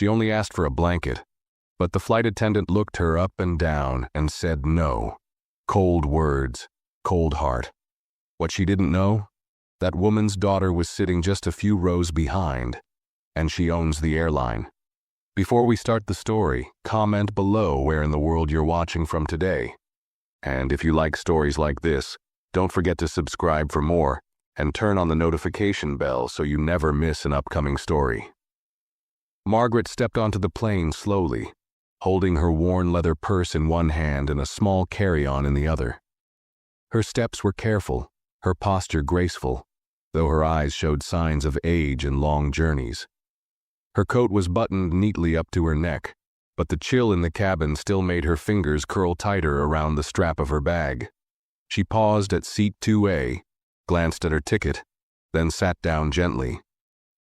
She only asked for a blanket, but the flight attendant looked her up and down and said no. Cold words, cold heart. What she didn't know? That woman's daughter was sitting just a few rows behind, and she owns the airline. Before we start the story, comment below where in the world you're watching from today. And if you like stories like this, don't forget to subscribe for more and turn on the notification bell so you never miss an upcoming story. Margaret stepped onto the plane slowly, holding her worn leather purse in one hand and a small carry-on in the other. Her steps were careful, her posture graceful, though her eyes showed signs of age and long journeys. Her coat was buttoned neatly up to her neck, but the chill in the cabin still made her fingers curl tighter around the strap of her bag. She paused at seat 2A, glanced at her ticket, then sat down gently.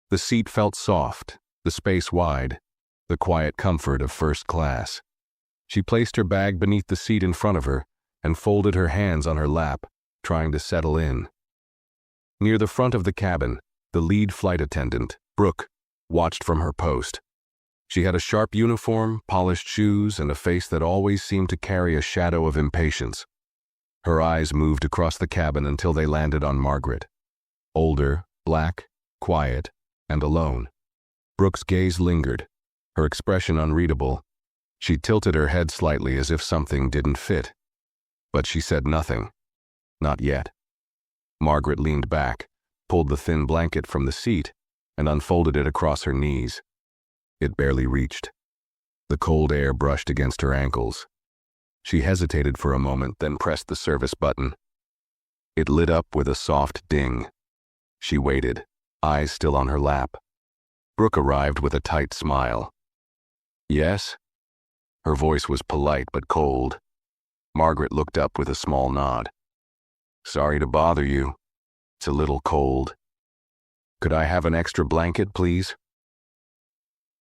The seat felt soft, the space wide, the quiet comfort of first class. She placed her bag beneath the seat in front of her and folded her hands on her lap, trying to settle in. Near the front of the cabin, the lead flight attendant, Brooke, watched from her post. She had a sharp uniform, polished shoes, and a face that always seemed to carry a shadow of impatience. Her eyes moved across the cabin until they landed on Margaret. Older, black, quiet, and alone. Brooke's gaze lingered, her expression unreadable. She tilted her head slightly as if something didn't fit. But she said nothing. Not yet. Margaret leaned back, pulled the thin blanket from the seat, and unfolded it across her knees. It barely reached. The cold air brushed against her ankles. She hesitated for a moment, then pressed the service button. It lit up with a soft ding. She waited, eyes still on her lap. Brooke arrived with a tight smile. Yes? Her voice was polite but cold. Margaret looked up with a small nod. Sorry to bother you. It's a little cold. Could I have an extra blanket, please?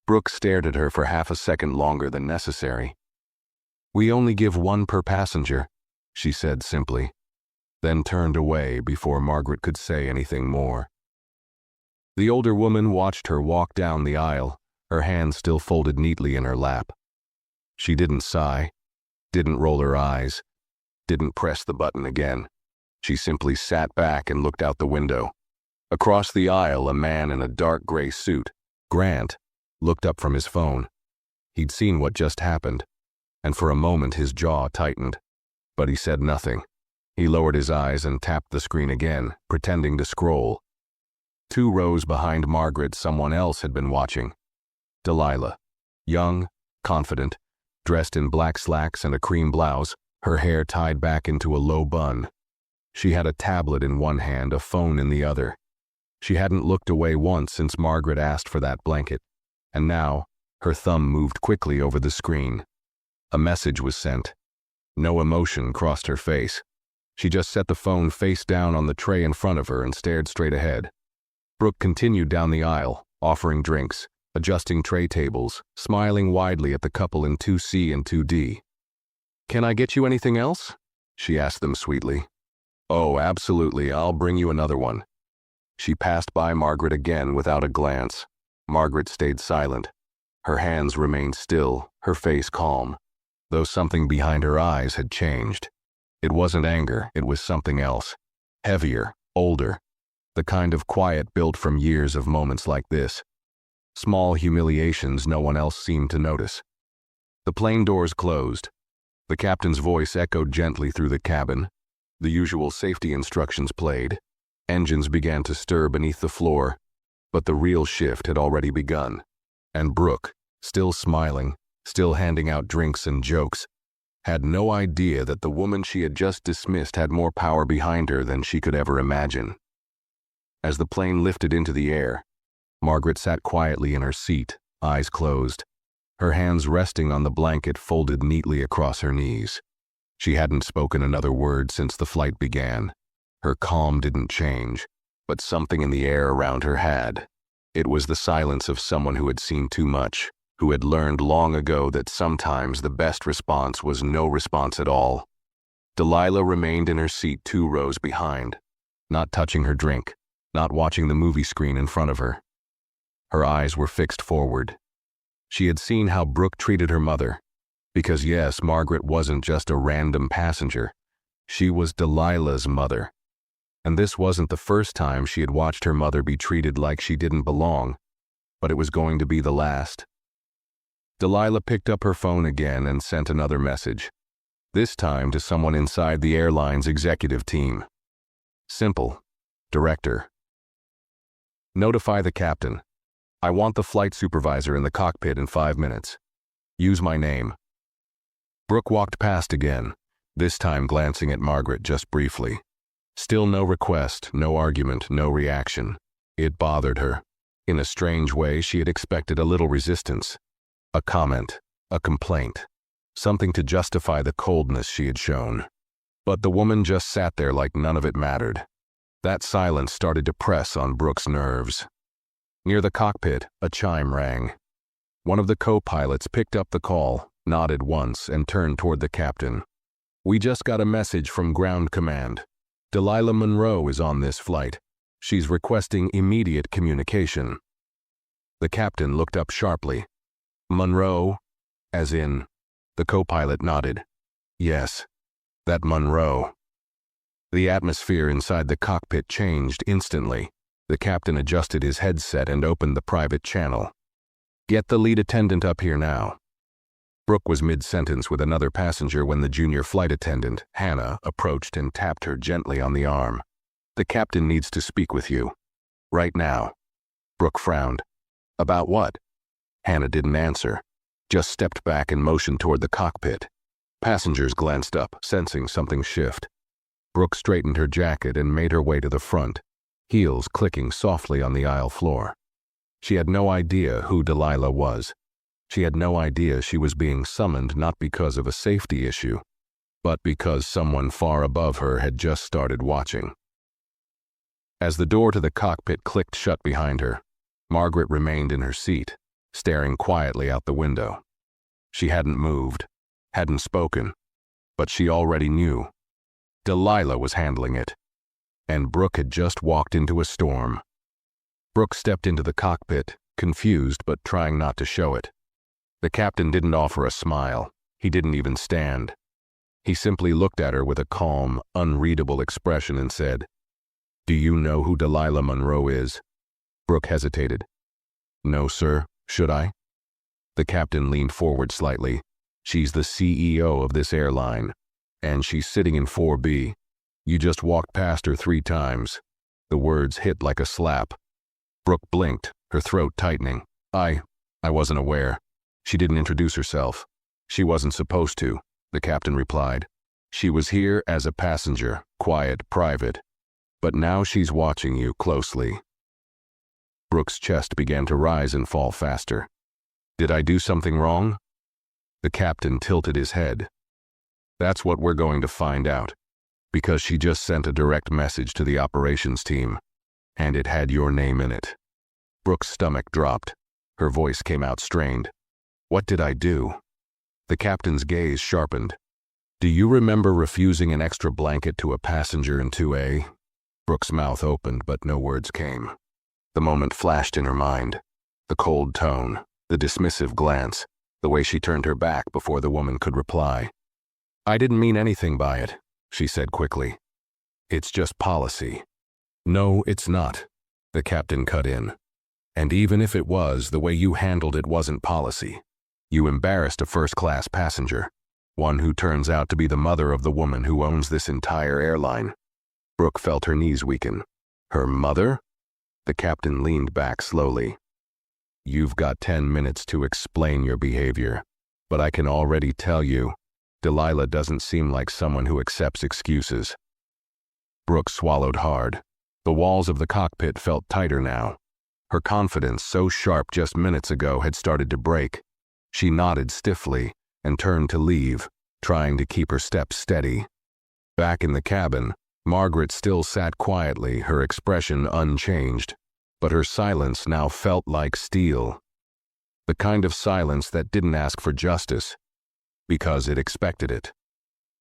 Brooke stared at her for half a second longer than necessary. We only give one per passenger, she said simply, then turned away before Margaret could say anything more. The older woman watched her walk down the aisle, her hands still folded neatly in her lap. She didn't sigh, didn't roll her eyes, didn't press the button again. She simply sat back and looked out the window. Across the aisle, a man in a dark gray suit, Grant, looked up from his phone. He'd seen what just happened, and for a moment his jaw tightened. But he said nothing. He lowered his eyes and tapped the screen again, pretending to scroll. 2 rows behind Margaret, someone else had been watching. Delilah, young, confident, dressed in black slacks and a cream blouse, her hair tied back into a low bun. She had a tablet in one hand, a phone in the other. She hadn't looked away once since Margaret asked for that blanket, and now her thumb moved quickly over the screen. A message was sent. No emotion crossed her face. She just set the phone face down on the tray in front of her and stared straight ahead. Brooke continued down the aisle, offering drinks, adjusting tray tables, smiling widely at the couple in 2C and 2D. Can I get you anything else? She asked them sweetly. Oh, absolutely, I'll bring you another one. She passed by Margaret again without a glance. Margaret stayed silent. Her hands remained still, her face calm, though something behind her eyes had changed. It wasn't anger, it was something else. Heavier, older, the kind of quiet built from years of moments like this. Small humiliations no one else seemed to notice. The plane doors closed. The captain's voice echoed gently through the cabin. The usual safety instructions played. Engines began to stir beneath the floor, but the real shift had already begun. And Brooke, still smiling, still handing out drinks and jokes, had no idea that the woman she had just dismissed had more power behind her than she could ever imagine. As the plane lifted into the air, Margaret sat quietly in her seat, eyes closed, her hands resting on the blanket folded neatly across her knees. She hadn't spoken another word since the flight began. Her calm didn't change, but something in the air around her had. It was the silence of someone who had seen too much, who had learned long ago that sometimes the best response was no response at all. Delilah remained in her seat 2 rows behind, not touching her drink, not watching the movie screen in front of her. Her eyes were fixed forward. She had seen how Brooke treated her mother. Because yes, Margaret wasn't just a random passenger. She was Delilah's mother. And this wasn't the first time she had watched her mother be treated like she didn't belong, but it was going to be the last. Delilah picked up her phone again and sent another message, this time to someone inside the airline's executive team. Simple. Director. Notify the captain. I want the flight supervisor in the cockpit in 5 minutes. Use my name. Brooke walked past again, this time glancing at Margaret just briefly. Still no request, no argument, no reaction. It bothered her. In a strange way, she had expected a little resistance. A comment, a complaint, something to justify the coldness she had shown. But the woman just sat there like none of it mattered. That silence started to press on Brooke's nerves. Near the cockpit, a chime rang. One of the co-pilots picked up the call, nodded once, and turned toward the captain. We just got a message from ground command. Delilah Monroe is on this flight. She's requesting immediate communication. The captain looked up sharply. Monroe, as in, the co-pilot nodded. Yes, that Monroe. The atmosphere inside the cockpit changed instantly. The captain adjusted his headset and opened the private channel. Get the lead attendant up here now. Brooke was mid-sentence with another passenger when the junior flight attendant, Hannah, approached and tapped her gently on the arm. The captain needs to speak with you. Right now. Brooke frowned. About what? Hannah didn't answer, just stepped back and motioned toward the cockpit. Passengers glanced up, sensing something shift. Brooke straightened her jacket and made her way to the front, heels clicking softly on the aisle floor. She had no idea who Delilah was. She had no idea she was being summoned not because of a safety issue, but because someone far above her had just started watching. As the door to the cockpit clicked shut behind her, Margaret remained in her seat, staring quietly out the window. She hadn't moved, hadn't spoken, but she already knew. Delilah was handling it, and Brooke had just walked into a storm. Brooke stepped into the cockpit, confused but trying not to show it. The captain didn't offer a smile. He didn't even stand. He simply looked at her with a calm, unreadable expression and said, Do you know who Delilah Monroe is? Brooke hesitated. No, sir. Should I? The captain leaned forward slightly. She's the CEO of this airline, and she's sitting in 4B. You just walked past her 3 times. The words hit like a slap. Brooke blinked, her throat tightening. I wasn't aware. She didn't introduce herself. She wasn't supposed to, the captain replied. She was here as a passenger, quiet, private. But now she's watching you closely. Brooke's chest began to rise and fall faster. Did I do something wrong? The captain tilted his head. That's what we're going to find out, because she just sent a direct message to the operations team, and it had your name in it. Brooke's stomach dropped. Her voice came out strained. What did I do? The captain's gaze sharpened. Do you remember refusing an extra blanket to a passenger in 2A? Brooke's mouth opened, but no words came. The moment flashed in her mind. The cold tone, the dismissive glance, the way she turned her back before the woman could reply. I didn't mean anything by it, she said quickly. It's just policy. No, it's not, the captain cut in. And even if it was, the way you handled it wasn't policy. You embarrassed a first-class passenger, one who turns out to be the mother of the woman who owns this entire airline. Brooke felt her knees weaken. Her mother? The captain leaned back slowly. You've got 10 minutes to explain your behavior, but I can already tell you, Delilah doesn't seem like someone who accepts excuses. Brooke swallowed hard. The walls of the cockpit felt tighter now. Her confidence, so sharp just minutes ago, had started to break. She nodded stiffly and turned to leave, trying to keep her steps steady. Back in the cabin, Margaret still sat quietly, her expression unchanged, but her silence now felt like steel. The kind of silence that didn't ask for justice, because it expected it.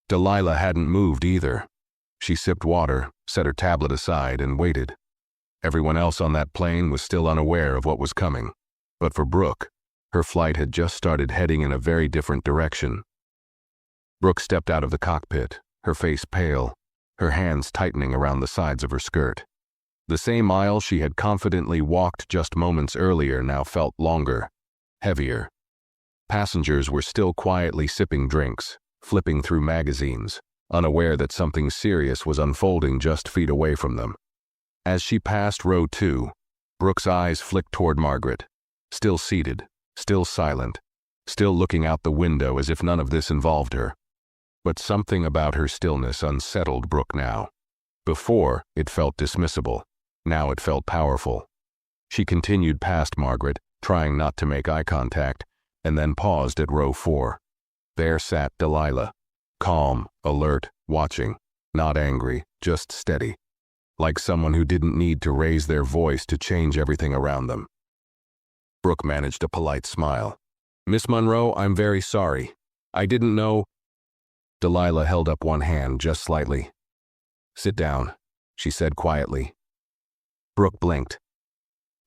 Delilah hadn't moved either. She sipped water, set her tablet aside, and waited. Everyone else on that plane was still unaware of what was coming. But for Brooke, Her flight had just started heading in a very different direction. Brooke stepped out of the cockpit, her face pale, her hands tightening around the sides of her skirt. The same aisle she had confidently walked just moments earlier now felt longer, heavier. Passengers were still quietly sipping drinks, flipping through magazines, unaware that something serious was unfolding just feet away from them. As she passed row 2, Brooke's eyes flicked toward Margaret, still seated, still silent, still looking out the window as if none of this involved her. But something about her stillness unsettled Brooke now. Before, it felt dismissible. Now it felt powerful. She continued past Margaret, trying not to make eye contact, and then paused at row 4. There sat Delilah, calm, alert, watching, not angry, just steady, like someone who didn't need to raise their voice to change everything around them. Brooke managed a polite smile. "Miss Monroe, I'm very sorry. I didn't know—" Delilah held up one hand just slightly. "Sit down," she said quietly. Brooke blinked.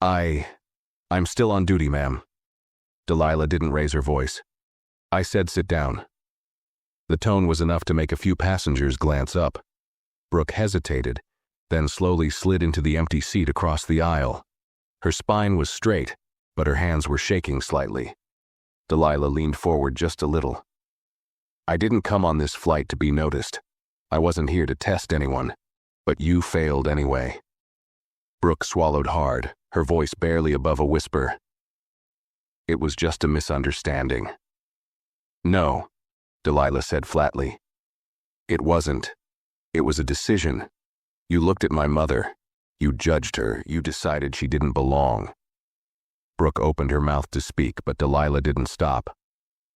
I'm still on duty, ma'am." Delilah didn't raise her voice. "I said sit down." The tone was enough to make a few passengers glance up. Brooke hesitated, then slowly slid into the empty seat across the aisle. Her spine was straight, but her hands were shaking slightly. Delilah leaned forward just a little. "I didn't come on this flight to be noticed. I wasn't here to test anyone, but you failed anyway." Brooke swallowed hard, her voice barely above a whisper. "It was just a misunderstanding." "No," Delilah said flatly. "It wasn't. It was a decision. You looked at my mother. You judged her. You decided she didn't belong." Brooke opened her mouth to speak, but Delilah didn't stop.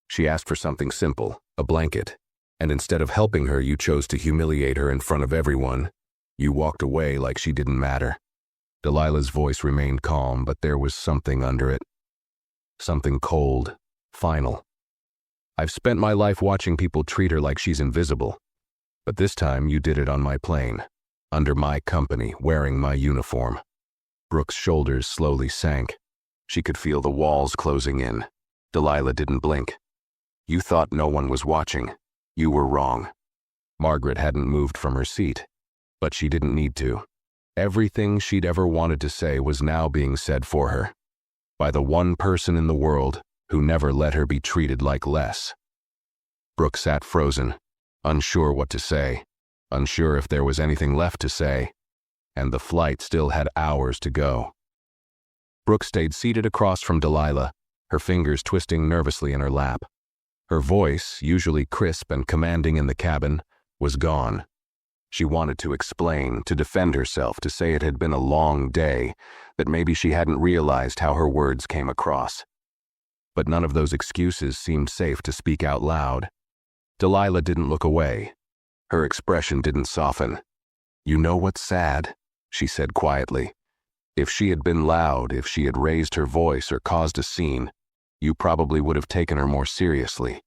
She asked for something simple, a blanket, and instead of helping her, you chose to humiliate her in front of everyone. You walked away like she didn't matter. Delilah's voice remained calm, but there was something under it. Something cold, final. "I've spent my life watching people treat her like she's invisible. But this time you did it on my plane, under my company, wearing my uniform." Brooke's shoulders slowly sank. She could feel the walls closing in. Delilah didn't blink. "You thought no one was watching. You were wrong." Margaret hadn't moved from her seat, but she didn't need to. Everything she'd ever wanted to say was now being said for her, by the one person in the world who never let her be treated like less. Brooke sat frozen, unsure what to say, unsure if there was anything left to say, and the flight still had hours to go. Brooke stayed seated across from Delilah, her fingers twisting nervously in her lap. Her voice, usually crisp and commanding in the cabin, was gone. She wanted to explain, to defend herself, to say it had been a long day, that maybe she hadn't realized how her words came across. But none of those excuses seemed safe to speak out loud. Delilah didn't look away. Her expression didn't soften. "You know what's sad?" she said quietly. "If she had been loud, if she had raised her voice or caused a scene, you probably would have taken her more seriously.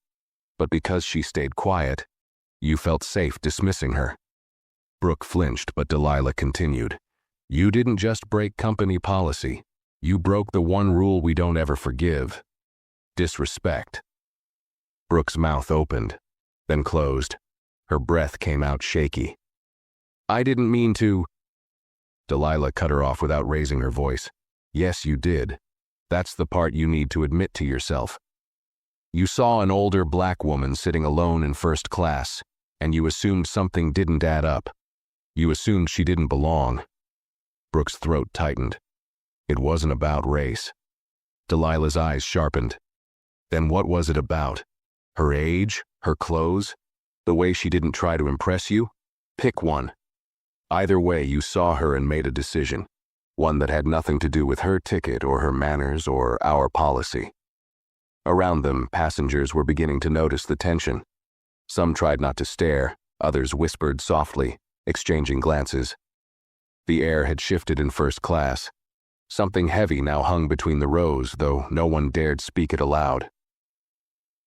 But because she stayed quiet, you felt safe dismissing her." Brooke flinched, but Delilah continued. "You didn't just break company policy. You broke the one rule we don't ever forgive. Disrespect." Brooke's mouth opened, then closed. Her breath came out shaky. "I didn't mean to—" Delilah cut her off without raising her voice. "Yes, you did. That's the part you need to admit to yourself. You saw an older black woman sitting alone in first class, and you assumed something didn't add up. You assumed she didn't belong." Brooke's throat tightened. It wasn't about race. Delilah's eyes sharpened. Then what was it about? Her age? Her clothes? The way she didn't try to impress you? Pick one. Either way, you saw her and made a decision, one that had nothing to do with her ticket or her manners or our policy. Around them, passengers were beginning to notice the tension. Some tried not to stare, others whispered softly, exchanging glances. The air had shifted in first class. Something heavy now hung between the rows, though no one dared speak it aloud.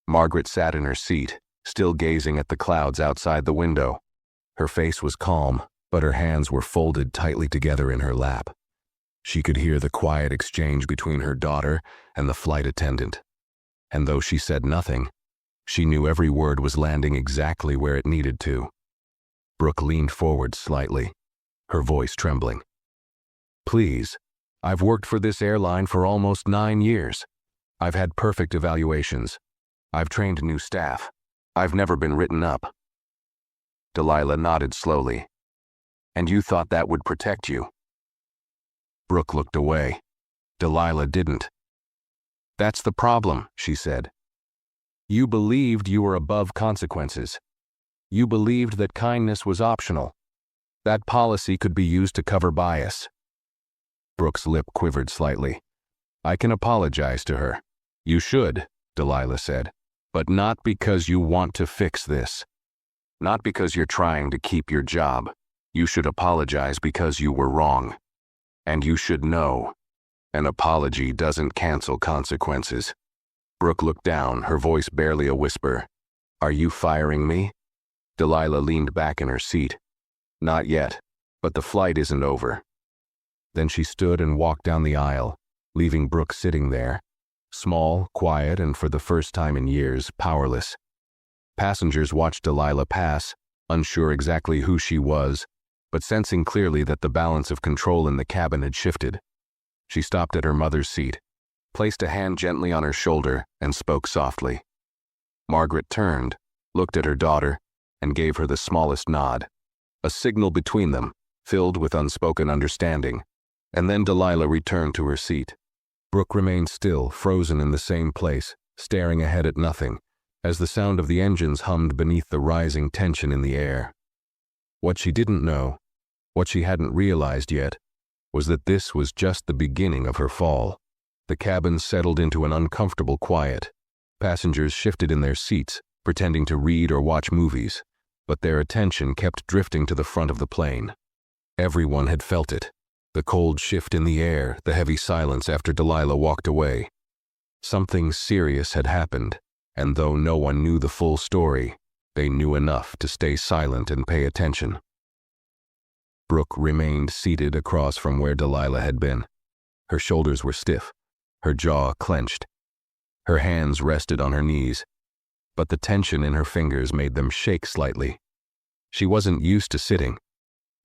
Margaret sat in her seat, still gazing at the clouds outside the window. Her face was calm, but her hands were folded tightly together in her lap. She could hear the quiet exchange between her daughter and the flight attendant. And though she said nothing, she knew every word was landing exactly where it needed to. Brooke leaned forward slightly, her voice trembling. "Please, I've worked for this airline for almost 9 years. I've had perfect evaluations. I've trained new staff. I've never been written up." Delilah nodded slowly. "And you thought that would protect you?" Brooke looked away. Delilah didn't. "That's the problem," she said. "You believed you were above consequences. You believed that kindness was optional. That policy could be used to cover bias." Brooke's lip quivered slightly. "I can apologize to her." "You should," Delilah said, "but not because you want to fix this. Not because you're trying to keep your job. You should apologize because you were wrong. And you should know, an apology doesn't cancel consequences." Brooke looked down, her voice barely a whisper. "Are you firing me?" Delilah leaned back in her seat. "Not yet, but the flight isn't over." Then she stood and walked down the aisle, leaving Brooke sitting there, small, quiet, and for the first time in years, powerless. Passengers watched Delilah pass, unsure exactly who she was, but sensing clearly that the balance of control in the cabin had shifted. She stopped at her mother's seat, placed a hand gently on her shoulder, and spoke softly. Margaret turned, looked at her daughter, and gave her the smallest nod, a signal between them, filled with unspoken understanding, and then Delilah returned to her seat. Brooke remained still, frozen in the same place, staring ahead at nothing, as the sound of the engines hummed beneath the rising tension in the air. What she didn't know, what she hadn't realized yet, was that this was just the beginning of her fall. The cabin settled into an uncomfortable quiet. Passengers shifted in their seats, pretending to read or watch movies, but their attention kept drifting to the front of the plane. Everyone had felt it. The cold shift in the air, the heavy silence after Delilah walked away. Something serious had happened, and though no one knew the full story, they knew enough to stay silent and pay attention. Brooke remained seated across from where Delilah had been. Her shoulders were stiff, her jaw clenched. Her hands rested on her knees, but the tension in her fingers made them shake slightly. She wasn't used to sitting.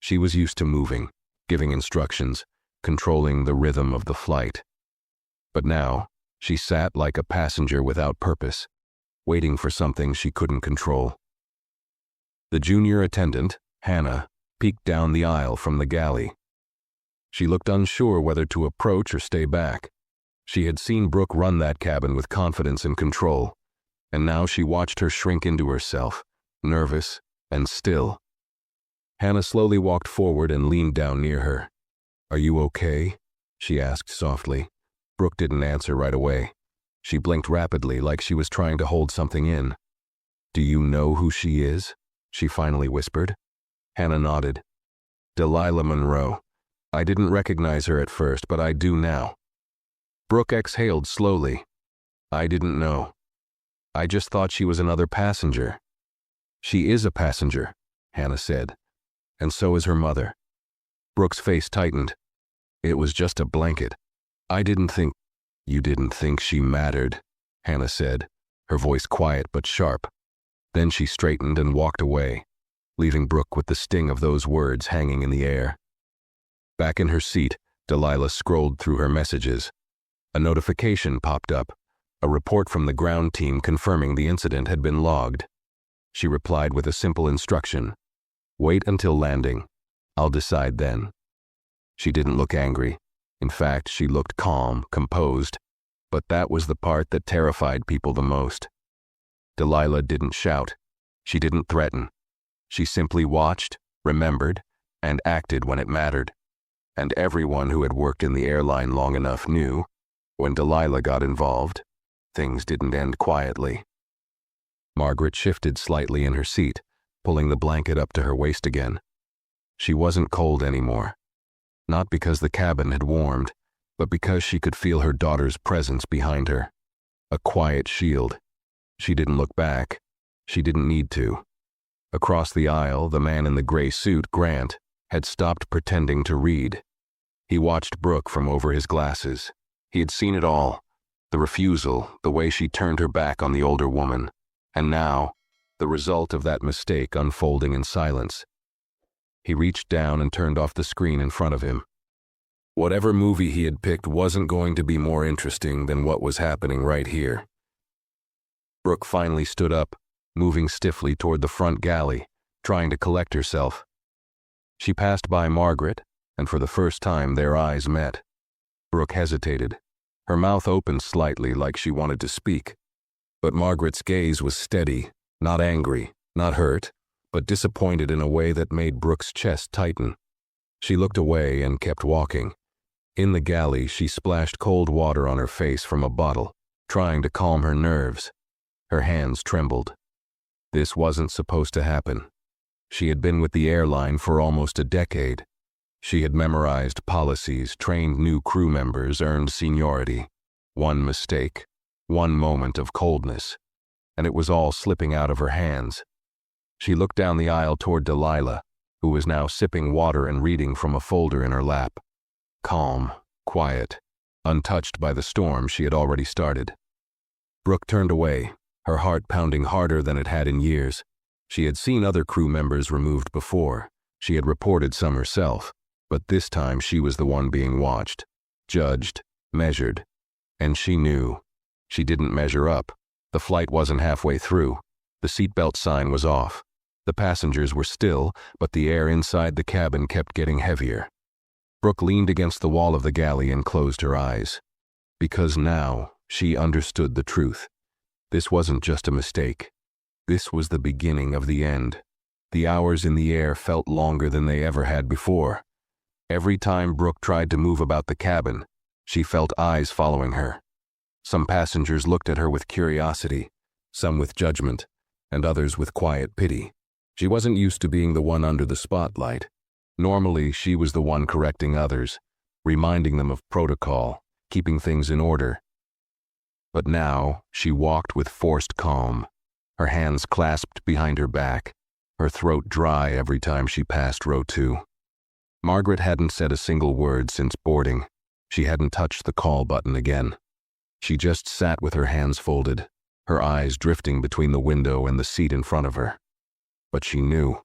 She was used to moving, giving instructions, controlling the rhythm of the flight. But now, she sat like a passenger without purpose, waiting for something she couldn't control. The junior attendant, Hannah, peeked down the aisle from the galley. She looked unsure whether to approach or stay back. She had seen Brooke run that cabin with confidence and control, and now she watched her shrink into herself, nervous and still. Hannah slowly walked forward and leaned down near her. "Are you okay?" she asked softly. Brooke didn't answer right away. She blinked rapidly like she was trying to hold something in. "Do you know who she is?" she finally whispered. Hannah nodded. "Delilah Monroe. I didn't recognize her at first, but I do now." Brooke exhaled slowly. "I didn't know. I just thought she was another passenger." "She is a passenger," Hannah said, "and so is her mother." Brooke's face tightened. "It was just a blanket. I didn't think—" "You didn't think she mattered," Hannah said, her voice quiet but sharp. Then she straightened and walked away, leaving Brooke with the sting of those words hanging in the air. Back in her seat, Delilah scrolled through her messages. A notification popped up, a report from the ground team confirming the incident had been logged. She replied with a simple instruction: "Wait until landing. I'll decide then." She didn't look angry. In fact, she looked calm, composed, but that was the part that terrified people the most. Delilah didn't shout. She didn't threaten. She simply watched, remembered, and acted when it mattered. And everyone who had worked in the airline long enough knew, when Delilah got involved, things didn't end quietly. Margaret shifted slightly in her seat, pulling the blanket up to her waist again. She wasn't cold anymore. Not because the cabin had warmed, but because she could feel her daughter's presence behind her. A quiet shield. She didn't look back. She didn't need to. Across the aisle, the man in the gray suit, Grant, had stopped pretending to read. He watched Brooke from over his glasses. He had seen it all. The refusal, the way she turned her back on the older woman. And now, the result of that mistake unfolding in silence. He reached down and turned off the screen in front of him. Whatever movie he had picked wasn't going to be more interesting than what was happening right here. Brooke finally stood up, moving stiffly toward the front galley, trying to collect herself. She passed by Margaret, and for the first time their eyes met. Brooke hesitated. Her mouth opened slightly like she wanted to speak. But Margaret's gaze was steady, not angry, not hurt, but disappointed in a way that made Brooke's chest tighten. She looked away and kept walking. In the galley, she splashed cold water on her face from a bottle, trying to calm her nerves. Her hands trembled. This wasn't supposed to happen. She had been with the airline for almost a decade. She had memorized policies, trained new crew members, earned seniority. One mistake, one moment of coldness, and it was all slipping out of her hands. She looked down the aisle toward Delilah, who was now sipping water and reading from a folder in her lap. Calm, quiet, untouched by the storm she had already started. Brooke turned away, her heart pounding harder than it had in years. She had seen other crew members removed before. She had reported some herself, but this time she was the one being watched, judged, measured. And she knew. She didn't measure up. The flight wasn't halfway through. The seatbelt sign was off. The passengers were still, but the air inside the cabin kept getting heavier. Brooke leaned against the wall of the galley and closed her eyes. Because now she understood the truth. This wasn't just a mistake. This was the beginning of the end. The hours in the air felt longer than they ever had before. Every time Brooke tried to move about the cabin, she felt eyes following her. Some passengers looked at her with curiosity, some with judgment, and others with quiet pity. She wasn't used to being the one under the spotlight. Normally, she was the one correcting others, reminding them of protocol, keeping things in order. But now, she walked with forced calm, her hands clasped behind her back, her throat dry every time she passed row 2. Margaret hadn't said a single word since boarding. She hadn't touched the call button again. She just sat with her hands folded, her eyes drifting between the window and the seat in front of her. But she knew.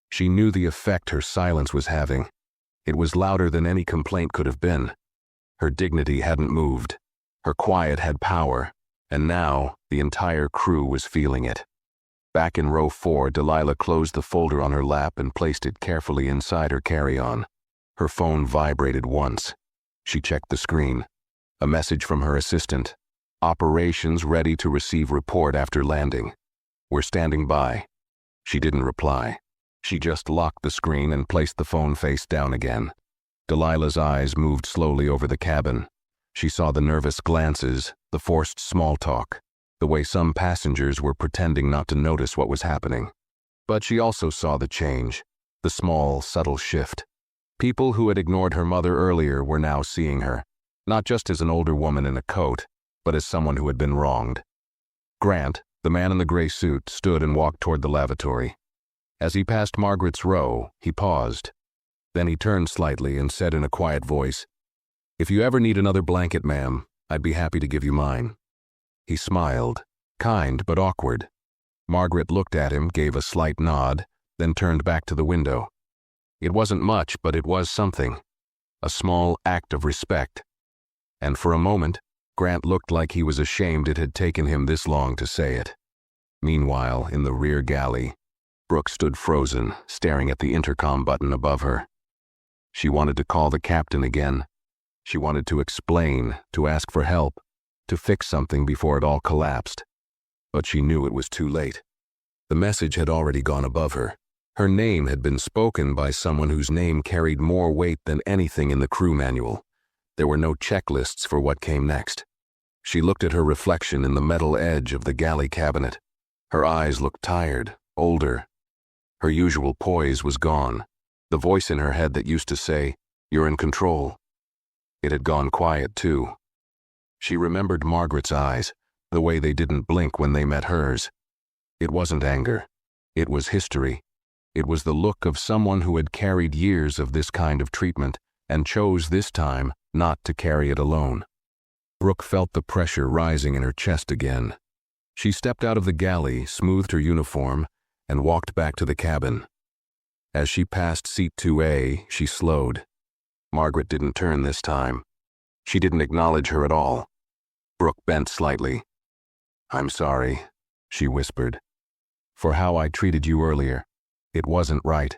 She knew the effect her silence was having. It was louder than any complaint could have been. Her dignity hadn't moved. Her quiet had power, and now the entire crew was feeling it. Back in row 4, Delilah closed the folder on her lap and placed it carefully inside her carry-on. Her phone vibrated once. She checked the screen. A message from her assistant. Operations ready to receive report after landing. We're standing by. She didn't reply. She just locked the screen and placed the phone face down again. Delilah's eyes moved slowly over the cabin. She saw the nervous glances, the forced small talk, the way some passengers were pretending not to notice what was happening. But she also saw the change, the small, subtle shift. People who had ignored her mother earlier were now seeing her, not just as an older woman in a coat, but as someone who had been wronged. Grant, the man in the gray suit, stood and walked toward the lavatory. As he passed Margaret's row, he paused. Then he turned slightly and said in a quiet voice, "If you ever need another blanket, ma'am, I'd be happy to give you mine." He smiled, kind but awkward. Margaret looked at him, gave a slight nod, then turned back to the window. It wasn't much, but it was something. A small act of respect. And for a moment, Grant looked like he was ashamed it had taken him this long to say it. Meanwhile, in the rear galley, Brooke stood frozen, staring at the intercom button above her. She wanted to call the captain again. She wanted to explain, to ask for help, to fix something before it all collapsed. But she knew it was too late. The message had already gone above her. Her name had been spoken by someone whose name carried more weight than anything in the crew manual. There were no checklists for what came next. She looked at her reflection in the metal edge of the galley cabinet. Her eyes looked tired, older. Her usual poise was gone. The voice in her head that used to say, "You're in control." It had gone quiet, too. She remembered Margaret's eyes, the way they didn't blink when they met hers. It wasn't anger. It was history. It was the look of someone who had carried years of this kind of treatment and chose this time not to carry it alone. Brooke felt the pressure rising in her chest again. She stepped out of the galley, smoothed her uniform, and walked back to the cabin. As she passed seat 2A, she slowed. Margaret didn't turn this time. She didn't acknowledge her at all. Brooke bent slightly. "I'm sorry," she whispered, "for how I treated you earlier. It wasn't right."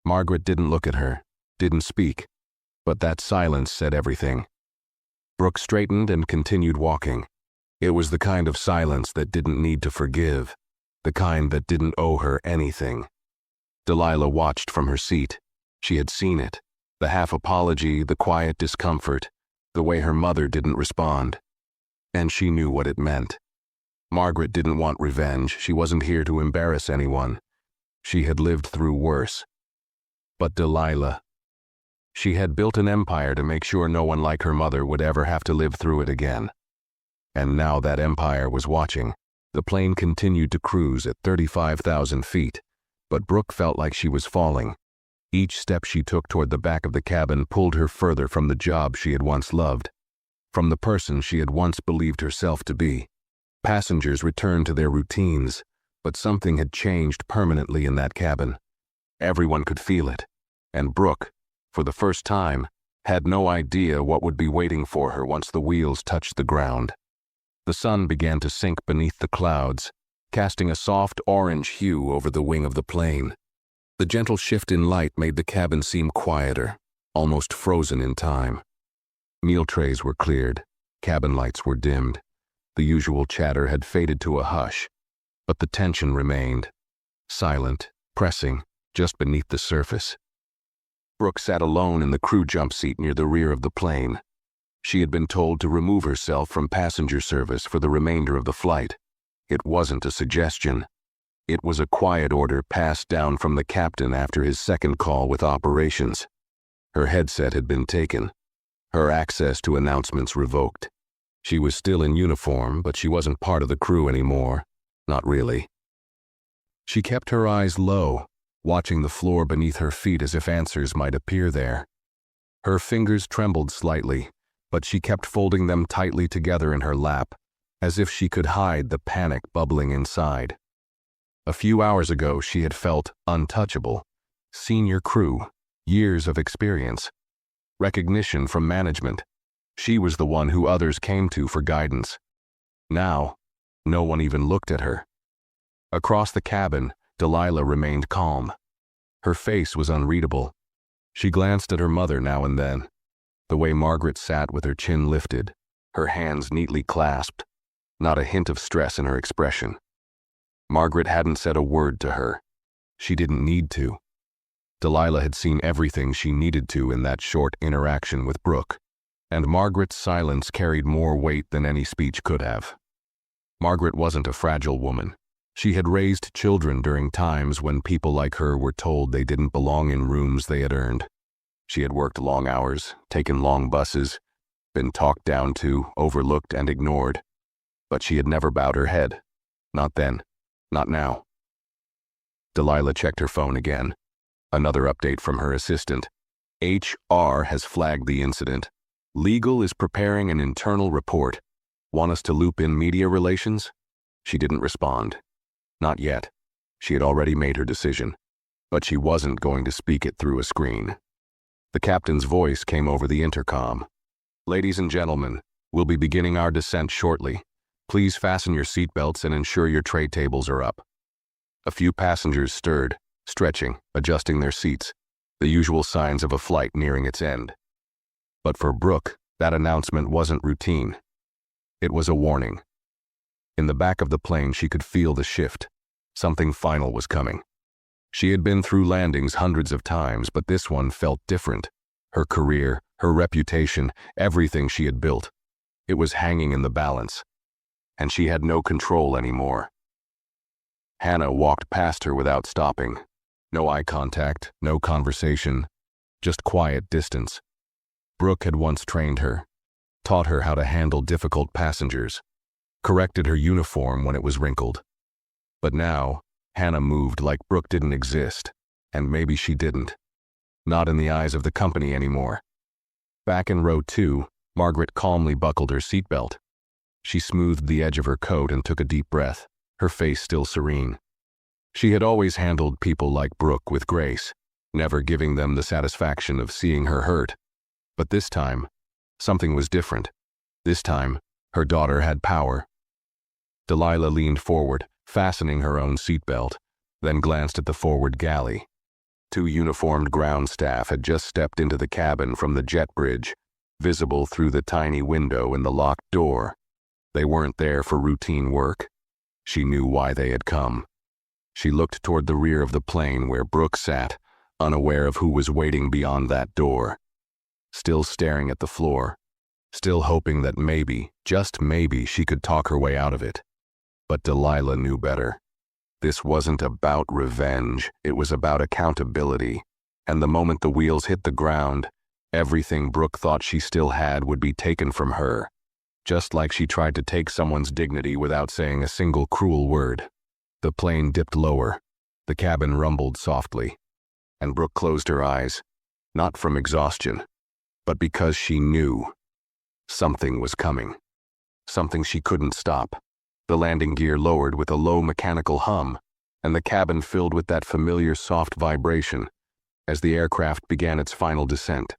Margaret didn't look at her, didn't speak, but that silence said everything. Brooke straightened and continued walking. It was the kind of silence that didn't need to forgive, the kind that didn't owe her anything. Delilah watched from her seat. She had seen it, the half apology, the quiet discomfort, the way her mother didn't respond. And she knew what it meant. Margaret didn't want revenge. She wasn't here to embarrass anyone. She had lived through worse. But Delilah, she had built an empire to make sure no one like her mother would ever have to live through it again. And now that empire was watching. The plane continued to cruise at 35,000 feet, but Brooke felt like she was falling. Each step she took toward the back of the cabin pulled her further from the job she had once loved, from the person she had once believed herself to be. Passengers returned to their routines, but something had changed permanently in that cabin. Everyone could feel it, and Brooke, for the first time, had no idea what would be waiting for her once the wheels touched the ground. The sun began to sink beneath the clouds, casting a soft orange hue over the wing of the plane. The gentle shift in light made the cabin seem quieter, almost frozen in time. Meal trays were cleared, cabin lights were dimmed. The usual chatter had faded to a hush, but the tension remained, silent, pressing, just beneath the surface. Brooke sat alone in the crew jump seat near the rear of the plane. She had been told to remove herself from passenger service for the remainder of the flight. It wasn't a suggestion. It was a quiet order passed down from the captain after his second call with operations. Her headset had been taken, her access to announcements revoked. She was still in uniform, but she wasn't part of the crew anymore. Not really. She kept her eyes low, watching the floor beneath her feet as if answers might appear there. Her fingers trembled slightly, but she kept folding them tightly together in her lap, as if she could hide the panic bubbling inside. A few hours ago, she had felt untouchable. Senior crew, years of experience, recognition from management. She was the one who others came to for guidance. Now, no one even looked at her. Across the cabin, Delilah remained calm. Her face was unreadable. She glanced at her mother now and then, the way Margaret sat with her chin lifted, her hands neatly clasped, not a hint of stress in her expression. Margaret hadn't said a word to her. She didn't need to. Delilah had seen everything she needed to in that short interaction with Brooke, and Margaret's silence carried more weight than any speech could have. Margaret wasn't a fragile woman. She had raised children during times when people like her were told they didn't belong in rooms they had earned. She had worked long hours, taken long buses, been talked down to, overlooked, and ignored. But she had never bowed her head. Not then. Not now. Delilah checked her phone again. Another update from her assistant. HR has flagged the incident. Legal is preparing an internal report. Want us to loop in media relations? She didn't respond. Not yet. She had already made her decision. But she wasn't going to speak it through a screen. The captain's voice came over the intercom. "Ladies and gentlemen, we'll be beginning our descent shortly. Please fasten your seatbelts and ensure your tray tables are up." A few passengers stirred, stretching, adjusting their seats, the usual signs of a flight nearing its end. But for Brooke, that announcement wasn't routine. It was a warning. In the back of the plane, she could feel the shift. Something final was coming. She had been through landings hundreds of times, but this one felt different. Her career, her reputation, everything she had built. It was hanging in the balance. And she had no control anymore. Hannah walked past her without stopping. No eye contact, no conversation, just quiet distance. Brooke had once trained her, taught her how to handle difficult passengers, corrected her uniform when it was wrinkled. But now, Hannah moved like Brooke didn't exist, and maybe she didn't. not in the eyes of the company anymore. Back in row 2, Margaret calmly buckled her seatbelt. She smoothed the edge of her coat and took a deep breath, her face still serene. She had always handled people like Brooke with grace, never giving them the satisfaction of seeing her hurt. But this time, something was different. This time, her daughter had power. Delilah leaned forward, fastening her own seatbelt, then glanced at the forward galley. 2 uniformed ground staff had just stepped into the cabin from the jet bridge, visible through the tiny window in the locked door. They weren't there for routine work. She knew why they had come. She looked toward the rear of the plane where Brooke sat, unaware of who was waiting beyond that door. Still staring at the floor, still hoping that maybe, just maybe, she could talk her way out of it. But Delilah knew better. This wasn't about revenge, it was about accountability. And the moment the wheels hit the ground, everything Brooke thought she still had would be taken from her, just like she tried to take someone's dignity without saying a single cruel word. The plane dipped lower, the cabin rumbled softly, and Brooke closed her eyes, not from exhaustion, but because she knew something was coming, something she couldn't stop. The landing gear lowered with a low mechanical hum, and the cabin filled with that familiar soft vibration as the aircraft began its final descent.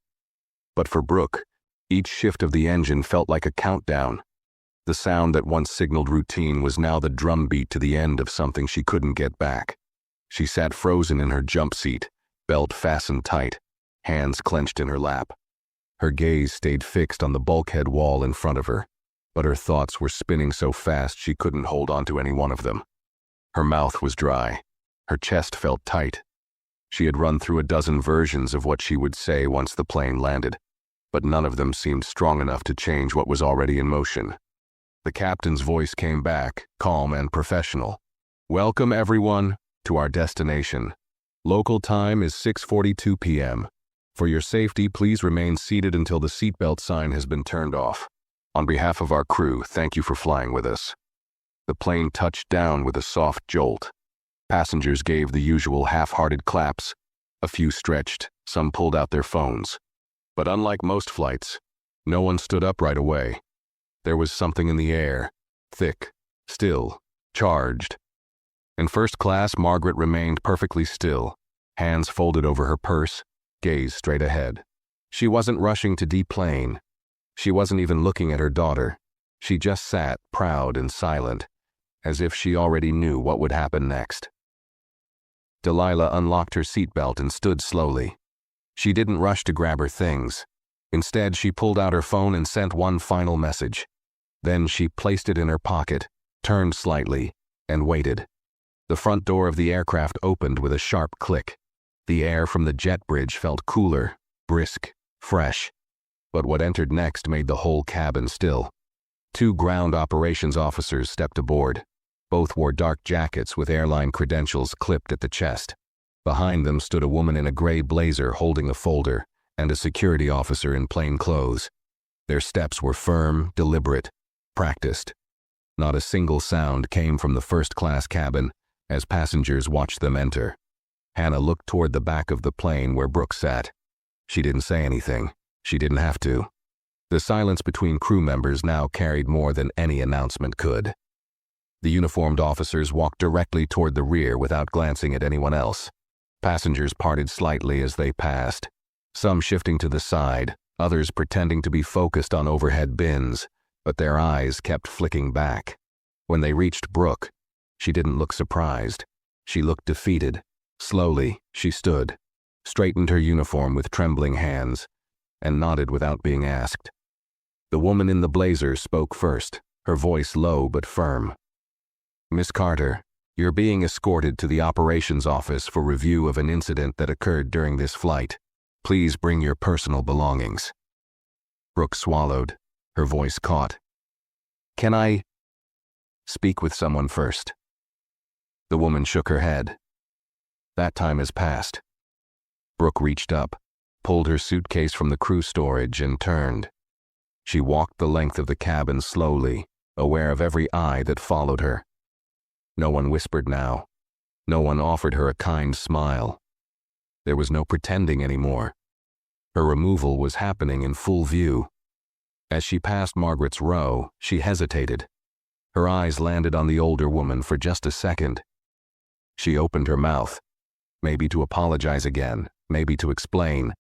But for Brooke, each shift of the engine felt like a countdown. The sound that once signaled routine was now the drumbeat to the end of something she couldn't get back. She sat frozen in her jump seat, belt fastened tight, hands clenched in her lap. Her gaze stayed fixed on the bulkhead wall in front of her, but her thoughts were spinning so fast she couldn't hold on to any one of them. Her mouth was dry. Her chest felt tight. She had run through a dozen versions of what she would say once the plane landed, but none of them seemed strong enough to change what was already in motion. The captain's voice came back, calm and professional. "Welcome, everyone, to our destination. Local time is 6:42 p.m. For your safety, please remain seated until the seatbelt sign has been turned off. On behalf of our crew, thank you for flying with us." The plane touched down with a soft jolt. Passengers gave the usual half-hearted claps. A few stretched, some pulled out their phones. But unlike most flights, no one stood up right away. There was something in the air, thick, still, charged. In first class, Margaret remained perfectly still, hands folded over her purse, gaze straight ahead. She wasn't rushing to deplane. She wasn't even looking at her daughter. She just sat, proud and silent, as if she already knew what would happen next. Delilah unlocked her seatbelt and stood slowly. She didn't rush to grab her things. Instead, she pulled out her phone and sent one final message. Then she placed it in her pocket, turned slightly, and waited. The front door of the aircraft opened with a sharp click. The air from the jet bridge felt cooler, brisk, fresh. But what entered next made the whole cabin still. 2 ground operations officers stepped aboard. Both wore dark jackets with airline credentials clipped at the chest. Behind them stood a woman in a gray blazer holding a folder, and a security officer in plain clothes. Their steps were firm, deliberate, practiced. Not a single sound came from the first-class cabin as passengers watched them enter. Hannah looked toward the back of the plane where Brooke sat. She didn't say anything. She didn't have to. The silence between crew members now carried more than any announcement could. The uniformed officers walked directly toward the rear without glancing at anyone else. Passengers parted slightly as they passed, some shifting to the side, others pretending to be focused on overhead bins, but their eyes kept flicking back. When they reached Brooke, she didn't look surprised. She looked defeated. Slowly, she stood, straightened her uniform with trembling hands, and nodded without being asked. The woman in the blazer spoke first, her voice low but firm. "Miss Carter, you're being escorted to the operations office for review of an incident that occurred during this flight. Please bring your personal belongings." Brooke swallowed, her voice caught. "Can I speak with someone first?" The woman shook her head. "That time has passed." Brooke reached up, pulled her suitcase from the crew storage, and turned. She walked the length of the cabin slowly, aware of every eye that followed her. No one whispered now. No one offered her a kind smile. There was no pretending anymore. Her removal was happening in full view. As she passed Margaret's row, she hesitated. Her eyes landed on the older woman for just a second. She opened her mouth, maybe to apologize again, maybe to explain.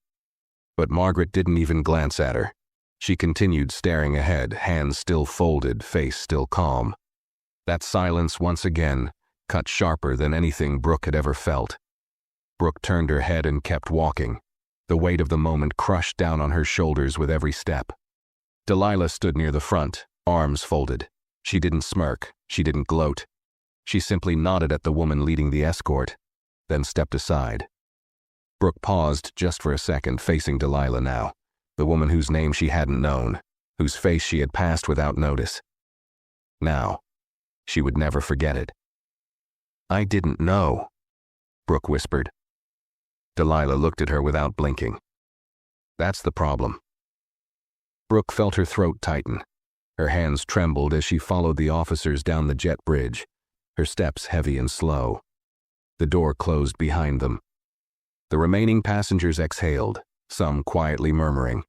But Margaret didn't even glance at her. She continued staring ahead, hands still folded, face still calm. That silence once again cut sharper than anything Brooke had ever felt. Brooke turned her head and kept walking. The weight of the moment crushed down on her shoulders with every step. Delilah stood near the front, arms folded. She didn't smirk, she didn't gloat. She simply nodded at the woman leading the escort, then stepped aside. Brooke paused just for a second, facing Delilah now, the woman whose name she hadn't known, whose face she had passed without notice. Now, she would never forget it. "I didn't know," Brooke whispered. Delilah looked at her without blinking. "That's the problem." Brooke felt her throat tighten. Her hands trembled as she followed the officers down the jet bridge, her steps heavy and slow. The door closed behind them. The remaining passengers exhaled, some quietly murmuring.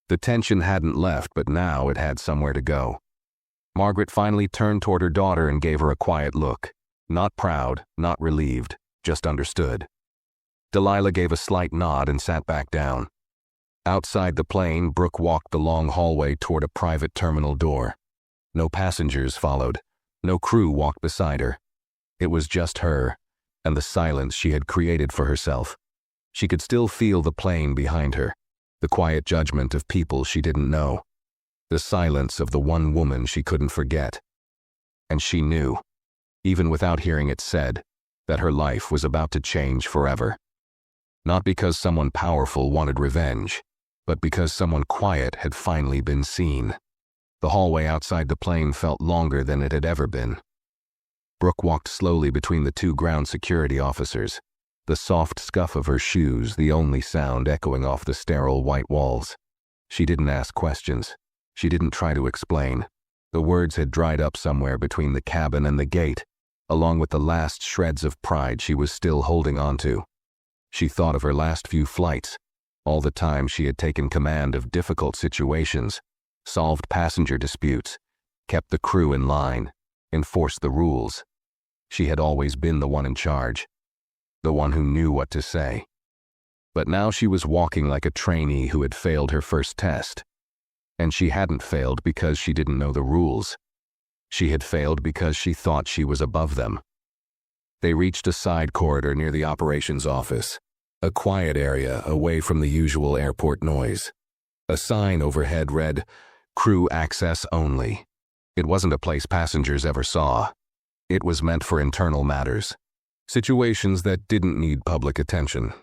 The tension hadn't left, but now it had somewhere to go. Margaret finally turned toward her daughter and gave her a quiet look. Not proud, not relieved, just understood. Delilah gave a slight nod and sat back down. Outside the plane, Brooke walked the long hallway toward a private terminal door. No passengers followed. No crew walked beside her. It was just her, and the silence she had created for herself. She could still feel the plane behind her, the quiet judgment of people she didn't know, the silence of the one woman she couldn't forget. And she knew, even without hearing it said, that her life was about to change forever. Not because someone powerful wanted revenge, but because someone quiet had finally been seen. The hallway outside the plane felt longer than it had ever been. Brooke walked slowly between the two ground security officers, the soft scuff of her shoes the only sound echoing off the sterile white walls. She didn't ask questions. She didn't try to explain. The words had dried up somewhere between the cabin and the gate, along with the last shreds of pride she was still holding onto. She thought of her last few flights, all the time she had taken command of difficult situations, solved passenger disputes, kept the crew in line, enforced the rules. She had always been the one in charge, the one who knew what to say. But now she was walking like a trainee who had failed her first test. And she hadn't failed because she didn't know the rules. She had failed because she thought she was above them. They reached a side corridor near the operations office, a quiet area away from the usual airport noise. A sign overhead read, "Crew access only." It wasn't a place passengers ever saw. It was meant for internal matters, situations that didn't need public attention.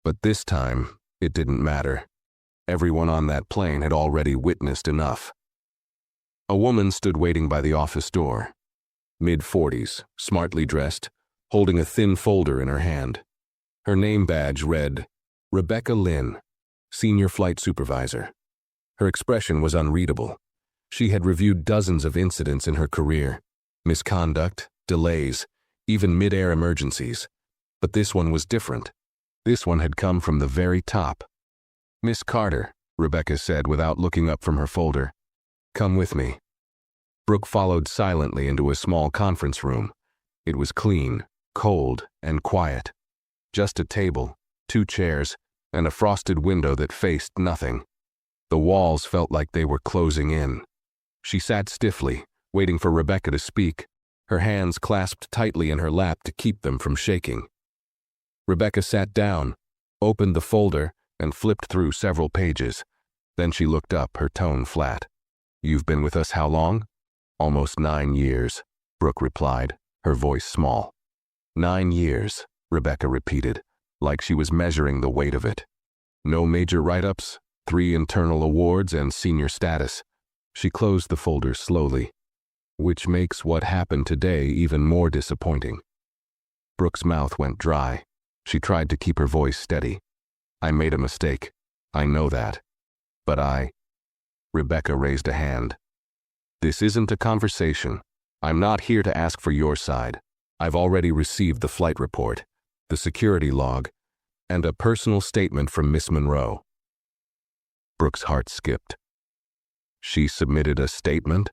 But this time, it didn't matter. Everyone on that plane had already witnessed enough. A woman stood waiting by the office door, mid-40s, smartly dressed, holding a thin folder in her hand. Her name badge read, Rebecca Lynn, Senior Flight Supervisor. Her expression was unreadable. She had reviewed dozens of incidents in her career, misconduct, delays, even mid-air emergencies. But this one was different. This one had come from the very top. "Miss Carter," Rebecca said without looking up from her folder. "Come with me." Brooke followed silently into a small conference room. It was clean, cold, and quiet. Just a table, 2 chairs, and a frosted window that faced nothing. The walls felt like they were closing in. She sat stiffly, waiting for Rebecca to speak, her hands clasped tightly in her lap to keep them from shaking. Rebecca sat down, opened the folder, and flipped through several pages. Then she looked up, her tone flat. "You've been with us how long?" "Almost 9 years," Brooke replied, her voice small. 9 years, Rebecca repeated, like she was measuring the weight of it. "No major write-ups, 3 internal awards, and senior status." She closed the folder slowly, which makes what happened today even more disappointing. Brooke's mouth went dry. She tried to keep her voice steady. "I made a mistake. I know that. But Rebecca raised a hand. "This isn't a conversation. I'm not here to ask for your side. I've already received the flight report, the security log, and a personal statement from Miss Monroe. Brooke's heart skipped. She submitted a statement?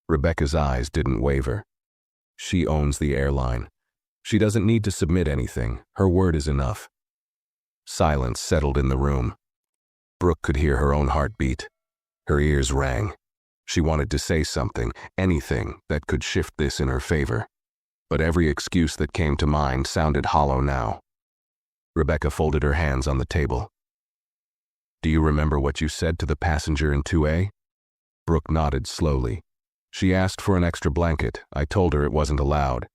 Rebecca's eyes didn't waver. She owns the airline. She doesn't need to submit anything. Her word is enough. Silence settled in the room. Brooke could hear her own heartbeat. Her ears rang. She wanted to say something, anything that could shift this in her favor. But every excuse that came to mind sounded hollow now. Rebecca folded her hands on the table. Do you remember what you said to the passenger in 2A? Brooke nodded slowly. She asked for an extra blanket. I told her it wasn't allowed.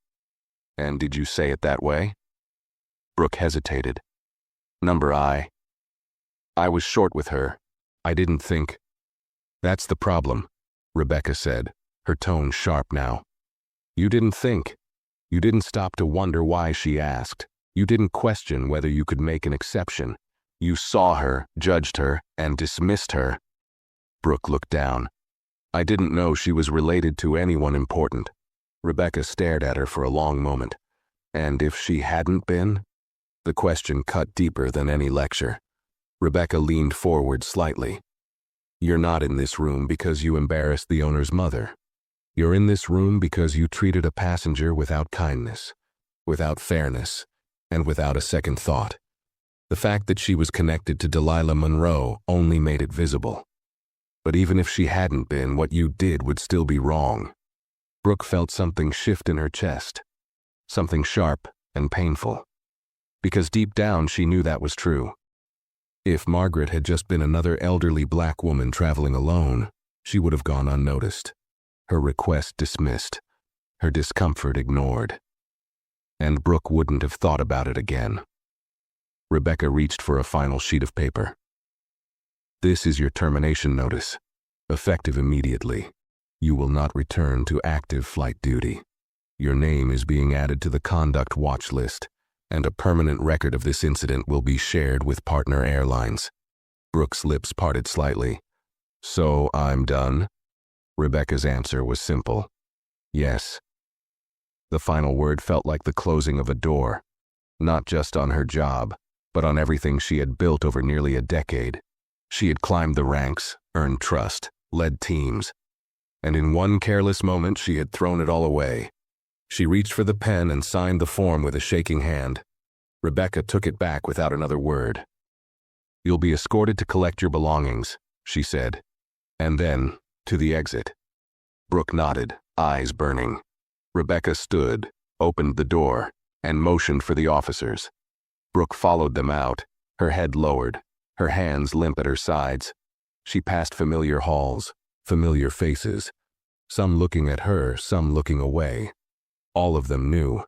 And did you say it that way? Brooke hesitated. Number I was short with her. I didn't think. That's the problem, Rebecca said, her tone sharp now. You didn't think. You didn't stop to wonder why she asked. You didn't question whether you could make an exception. You saw her, judged her, and dismissed her. Brooke looked down. I didn't know she was related to anyone important. Rebecca stared at her for a long moment. And if she hadn't been? The question cut deeper than any lecture. Rebecca leaned forward slightly. You're not in this room because you embarrassed the owner's mother. You're in this room because you treated a passenger without kindness, without fairness, and without a second thought. The fact that she was connected to Delilah Monroe only made it visible. But even if she hadn't been, what you did would still be wrong. Brooke felt something shift in her chest, something sharp and painful. Because deep down she knew that was true. If Margaret had just been another elderly black woman traveling alone, she would have gone unnoticed. Her request dismissed, her discomfort ignored. And Brooke wouldn't have thought about it again. Rebecca reached for a final sheet of paper. This is your termination notice, effective immediately. You will not return to active flight duty. Your name is being added to the conduct watch list, and a permanent record of this incident will be shared with partner airlines. Brooke's lips parted slightly. So I'm done? Rebecca's answer was simple. Yes. The final word felt like the closing of a door, not just on her job, but on everything she had built over nearly a decade. She had climbed the ranks, earned trust, led teams, and in one careless moment she had thrown it all away. She reached for the pen and signed the form with a shaking hand. Rebecca took it back without another word. You'll be escorted to collect your belongings, she said, and then to the exit. Brooke nodded, eyes burning. Rebecca stood, opened the door, and motioned for the officers. Brooke followed them out, her head lowered, her hands limp at her sides. She passed familiar halls, familiar faces, some looking at her, some looking away. All of them knew.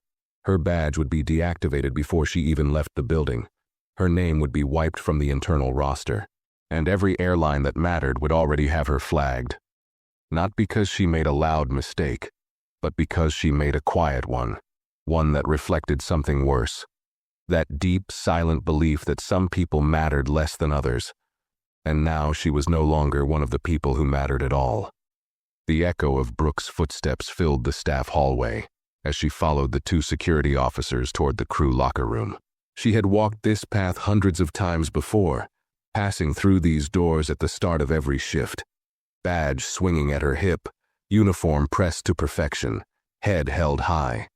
Her badge would be deactivated before she even left the building. Her name would be wiped from the internal roster, and every airline that mattered would already have her flagged. Not because she made a loud mistake, but because she made a quiet one that reflected something worse. That deep, silent belief that some people mattered less than others. And now she was no longer one of the people who mattered at all. The echo of Brooke's footsteps filled the staff hallway as she followed the two security officers toward the crew locker room. She had walked this path hundreds of times before, passing through these doors at the start of every shift. Badge swinging at her hip, uniform pressed to perfection, head held high.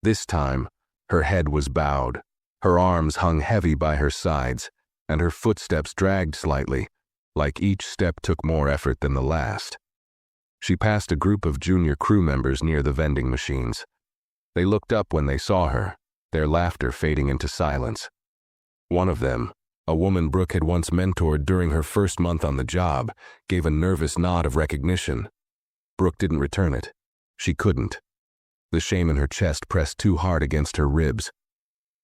This time, her head was bowed, her arms hung heavy by her sides, and her footsteps dragged slightly, like each step took more effort than the last. She passed a group of junior crew members near the vending machines. They looked up when they saw her, their laughter fading into silence. One of them, a woman Brooke had once mentored during her first month on the job, gave a nervous nod of recognition. Brooke didn't return it. She couldn't. The shame in her chest pressed too hard against her ribs.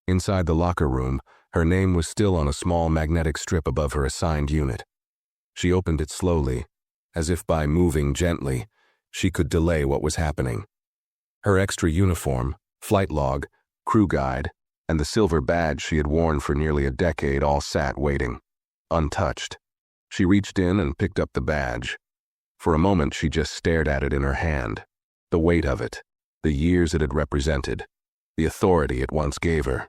Inside the locker room, her name was still on a small magnetic strip above her assigned unit. She opened it slowly, as if by moving gently, she could delay what was happening. Her extra uniform, flight log, crew guide, and the silver badge she had worn for nearly a decade all sat waiting, untouched. She reached in and picked up the badge. For a moment she just stared at it in her hand, the weight of it, the years it had represented, the authority it once gave her.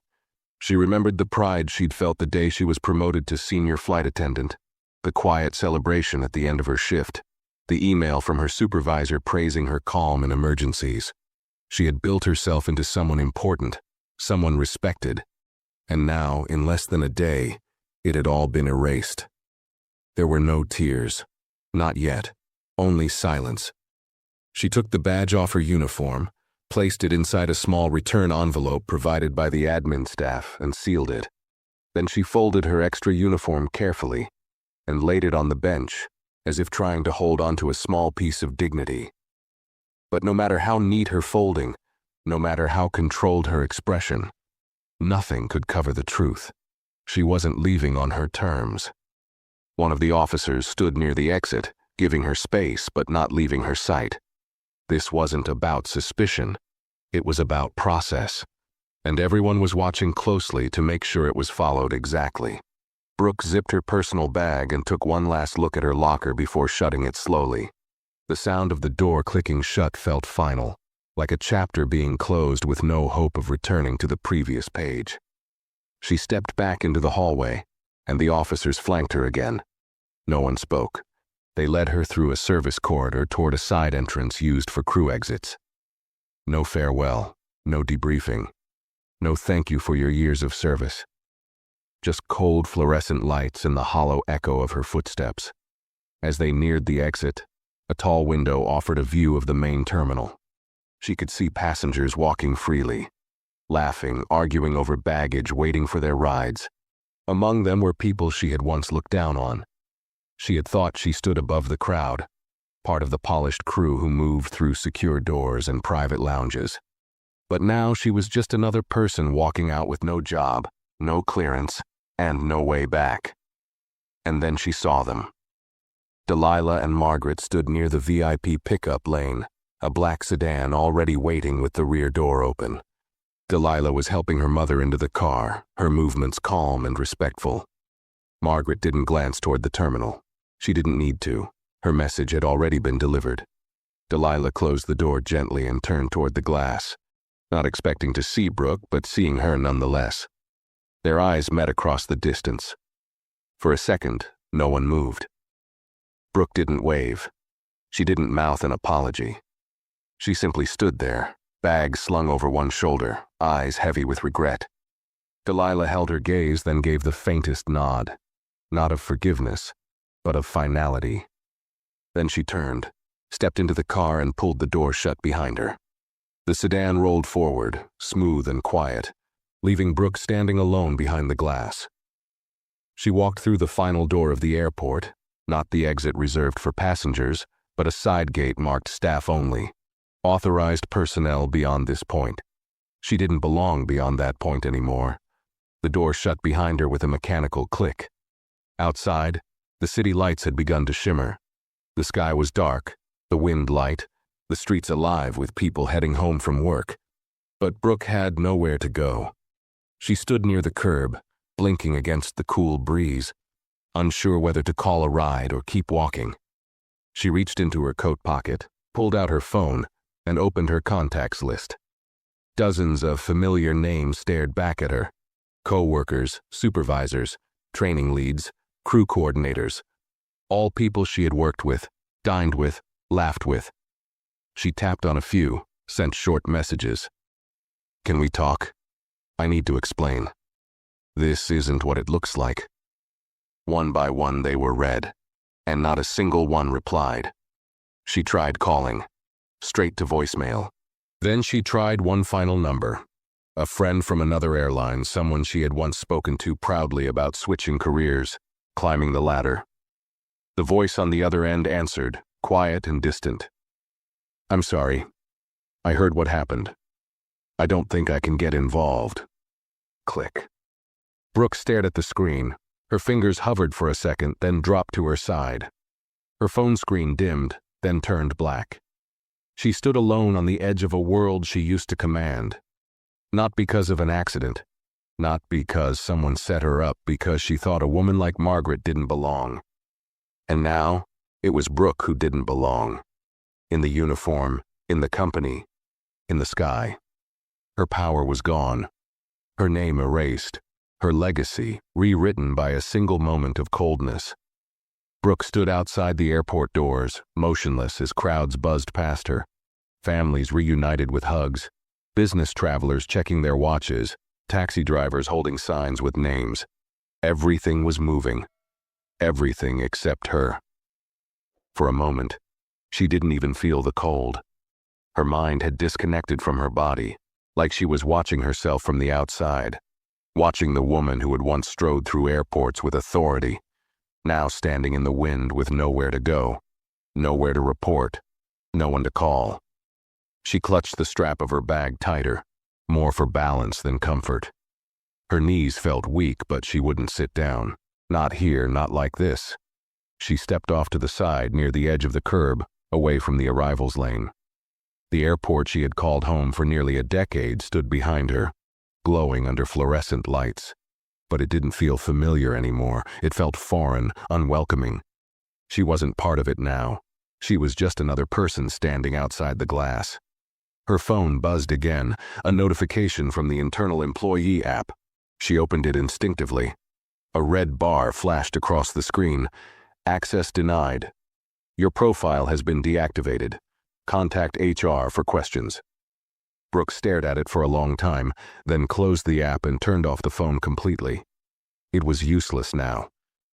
She remembered the pride she'd felt the day she was promoted to senior flight attendant, the quiet celebration at the end of her shift, the email from her supervisor praising her calm in emergencies. She had built herself into someone important, someone respected, and now, in less than a day, it had all been erased. There were no tears. Not yet. Only silence. She took the badge off her uniform, placed it inside a small return envelope provided by the admin staff, and sealed it. Then she folded her extra uniform carefully and laid it on the bench, as if trying to hold onto a small piece of dignity. But no matter how neat her folding, no matter how controlled her expression, nothing could cover the truth. She wasn't leaving on her terms. One of the officers stood near the exit, giving her space but not leaving her sight. This wasn't about suspicion. It was about process. And everyone was watching closely to make sure it was followed exactly. Brooke zipped her personal bag and took one last look at her locker before shutting it slowly. The sound of the door clicking shut felt final, like a chapter being closed with no hope of returning to the previous page. She stepped back into the hallway, and the officers flanked her again. No one spoke. They led her through a service corridor toward a side entrance used for crew exits. No farewell, no debriefing, no thank you for your years of service. Just cold fluorescent lights and the hollow echo of her footsteps. As they neared the exit, a tall window offered a view of the main terminal. She could see passengers walking freely, laughing, arguing over baggage, waiting for their rides. Among them were people she had once looked down on. She had thought she stood above the crowd, part of the polished crew who moved through secure doors and private lounges. But now she was just another person walking out with no job, no clearance, and no way back. And then she saw them. Delilah and Margaret stood near the VIP pickup lane, a black sedan already waiting with the rear door open. Delilah was helping her mother into the car, her movements calm and respectful. Margaret didn't glance toward the terminal. She didn't need to. Her message had already been delivered. Delilah closed the door gently and turned toward the glass, not expecting to see Brooke, but seeing her nonetheless. Their eyes met across the distance. For a second, no one moved. Brooke didn't wave. She didn't mouth an apology. She simply stood there, bag slung over one shoulder, eyes heavy with regret. Delilah held her gaze, then gave the faintest nod, not of forgiveness, but of finality. Then she turned, stepped into the car, and pulled the door shut behind her. The sedan rolled forward, smooth and quiet, leaving Brooke standing alone behind the glass. She walked through the final door of the airport, not the exit reserved for passengers, but a side gate marked staff only, authorized personnel beyond this point. She didn't belong beyond that point anymore. The door shut behind her with a mechanical click. Outside, the city lights had begun to shimmer. The sky was dark, the wind light, the streets alive with people heading home from work. But Brooke had nowhere to go. She stood near the curb, blinking against the cool breeze, unsure whether to call a ride or keep walking. She reached into her coat pocket, pulled out her phone, and opened her contacts list. Dozens of familiar names stared back at her. Co-workers, supervisors, training leads, crew coordinators. All people she had worked with, dined with, laughed with. She tapped on a few, sent short messages. "Can we talk? I need to explain. This isn't what it looks like." One by one they were read, and not a single one replied. She tried calling, straight to voicemail. Then she tried one final number. A friend from another airline, someone she had once spoken to proudly about switching careers, climbing the ladder. The voice on the other end answered, quiet and distant. "I'm sorry. I heard what happened. I don't think I can get involved." Click. Brooke stared at the screen. Her fingers hovered for a second, then dropped to her side. Her phone screen dimmed, then turned black. She stood alone on the edge of a world she used to command. Not because of an accident. Not because someone set her up, because she thought a woman like Margaret didn't belong. And now, it was Brooke who didn't belong. In the uniform, in the company, in the sky. Her power was gone. Her name erased, her legacy rewritten by a single moment of coldness. Brooke stood outside the airport doors, motionless as crowds buzzed past her. Families reunited with hugs, business travelers checking their watches, taxi drivers holding signs with names. Everything was moving. Everything except her. For a moment, she didn't even feel the cold. Her mind had disconnected from her body, like she was watching herself from the outside, watching the woman who had once strode through airports with authority, now standing in the wind with nowhere to go, nowhere to report, no one to call. She clutched the strap of her bag tighter, more for balance than comfort. Her knees felt weak, but she wouldn't sit down. Not here, not like this. She stepped off to the side near the edge of the curb, away from the arrivals lane. The airport she had called home for nearly a decade stood behind her, glowing under fluorescent lights. But it didn't feel familiar anymore. It felt foreign, unwelcoming. She wasn't part of it now. She was just another person standing outside the glass. Her phone buzzed again, a notification from the internal employee app. She opened it instinctively. A red bar flashed across the screen. Access denied. Your profile has been deactivated. Contact HR for questions. Brooke stared at it for a long time, then closed the app and turned off the phone completely. It was useless now.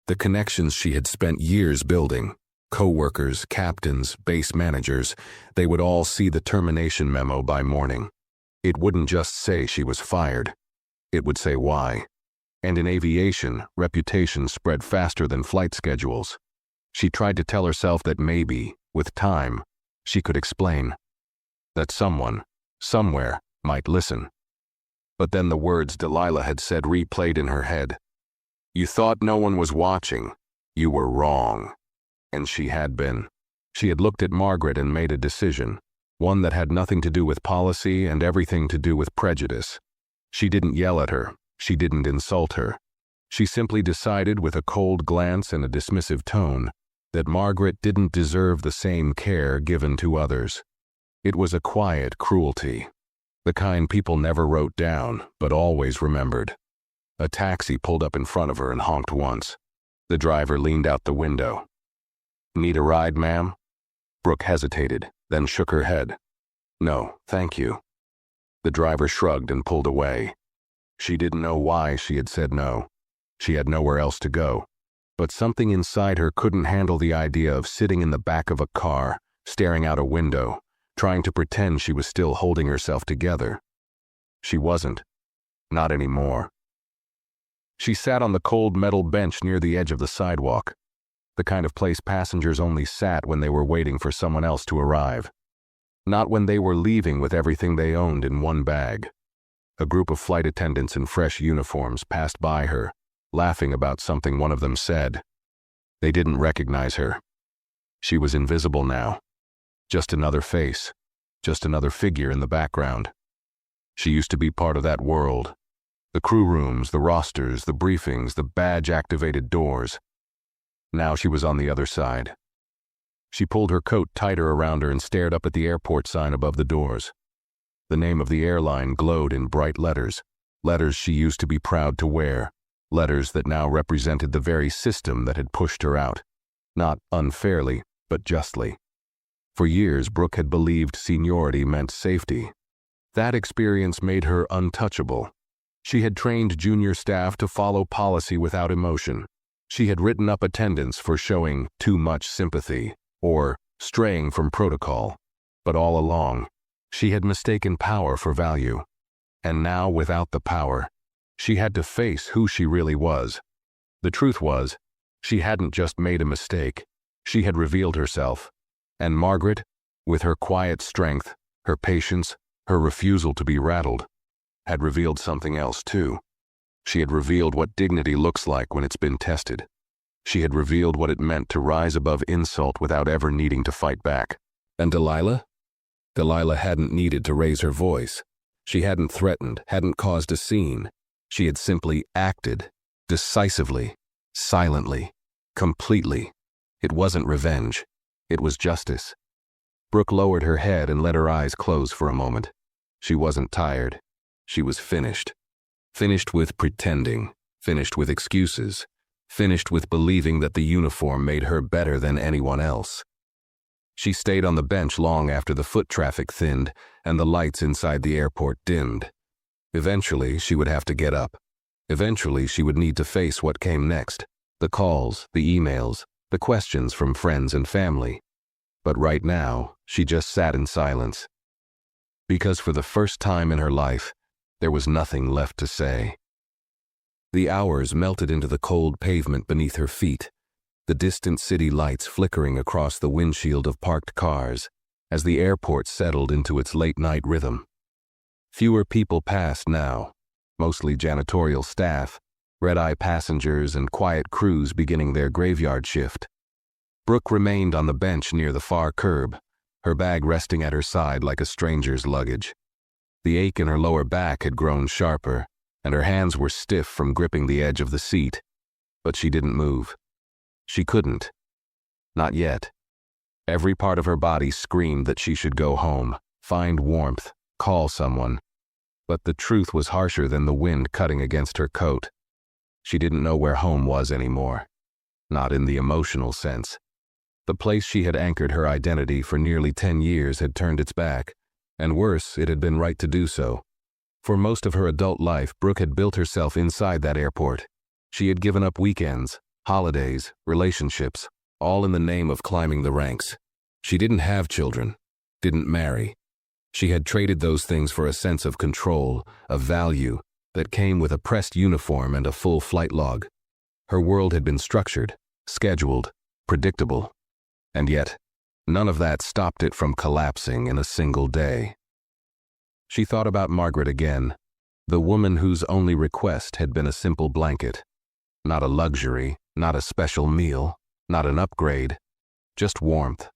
The connections she had spent years building, co-workers, captains, base managers, they would all see the termination memo by morning. It wouldn't just say she was fired. It would say why. And in aviation, reputation spread faster than flight schedules. She tried to tell herself that maybe, with time, she could explain. That someone, somewhere, might listen. But then the words Delilah had said replayed in her head. You thought no one was watching. You were wrong. And she had been. She had looked at Margaret and made a decision, one that had nothing to do with policy and everything to do with prejudice. She didn't yell at her. She didn't insult her. She simply decided with a cold glance and a dismissive tone that Margaret didn't deserve the same care given to others. It was a quiet cruelty, the kind people never wrote down but always remembered. A taxi pulled up in front of her and honked once. The driver leaned out the window. Need a ride, ma'am? Brooke hesitated, then shook her head. No, thank you. The driver shrugged and pulled away. She didn't know why she had said no. She had nowhere else to go. But something inside her couldn't handle the idea of sitting in the back of a car, staring out a window, trying to pretend she was still holding herself together. She wasn't. Not anymore. She sat on the cold metal bench near the edge of the sidewalk, the kind of place passengers only sat when they were waiting for someone else to arrive. Not when they were leaving with everything they owned in one bag. A group of flight attendants in fresh uniforms passed by her, laughing about something one of them said. They didn't recognize her. She was invisible now. Just another face, just another figure in the background. She used to be part of that world. The crew rooms, the rosters, the briefings, the badge-activated doors. Now she was on the other side. She pulled her coat tighter around her and stared up at the airport sign above the doors. The name of the airline glowed in bright letters, letters she used to be proud to wear, letters that now represented the very system that had pushed her out, not unfairly, but justly. For years, Brooke had believed seniority meant safety. That experience made her untouchable. She had trained junior staff to follow policy without emotion. She had written up attendants for showing too much sympathy, or straying from protocol. But all along, she had mistaken power for value. And now, without the power, she had to face who she really was. The truth was, she hadn't just made a mistake. She had revealed herself. And Margaret, with her quiet strength, her patience, her refusal to be rattled, had revealed something else too. She had revealed what dignity looks like when it's been tested. She had revealed what it meant to rise above insult without ever needing to fight back. And Delilah? Delilah hadn't needed to raise her voice. She hadn't threatened, hadn't caused a scene. She had simply acted, decisively, silently, completely. It wasn't revenge. It was justice. Brooke lowered her head and let her eyes close for a moment. She wasn't tired. She was finished. Finished with pretending, finished with excuses, finished with believing that the uniform made her better than anyone else. She stayed on the bench long after the foot traffic thinned and the lights inside the airport dimmed. Eventually, she would have to get up. Eventually, she would need to face what came next. The calls, the emails, the questions from friends and family. But right now, she just sat in silence. Because for the first time in her life, there was nothing left to say. The hours melted into the cold pavement beneath her feet, the distant city lights flickering across the windshield of parked cars as the airport settled into its late-night rhythm. Fewer people passed now, mostly janitorial staff, red-eye passengers, and quiet crews beginning their graveyard shift. Brooke remained on the bench near the far curb, her bag resting at her side like a stranger's luggage. The ache in her lower back had grown sharper, and her hands were stiff from gripping the edge of the seat. But she didn't move. She couldn't. Not yet. Every part of her body screamed that she should go home, find warmth, call someone. But the truth was harsher than the wind cutting against her coat. She didn't know where home was anymore. Not in the emotional sense. The place she had anchored her identity for nearly 10 years had turned its back, and worse, it had been right to do so. For most of her adult life, Brooke had built herself inside that airport. She had given up weekends, holidays, relationships, all in the name of climbing the ranks. She didn't have children, didn't marry. She had traded those things for a sense of control, of value, that came with a pressed uniform and a full flight log. Her world had been structured, scheduled, predictable. And yet, none of that stopped it from collapsing in a single day. She thought about Margaret again, the woman whose only request had been a simple blanket. Not a luxury, not a special meal, not an upgrade, just warmth.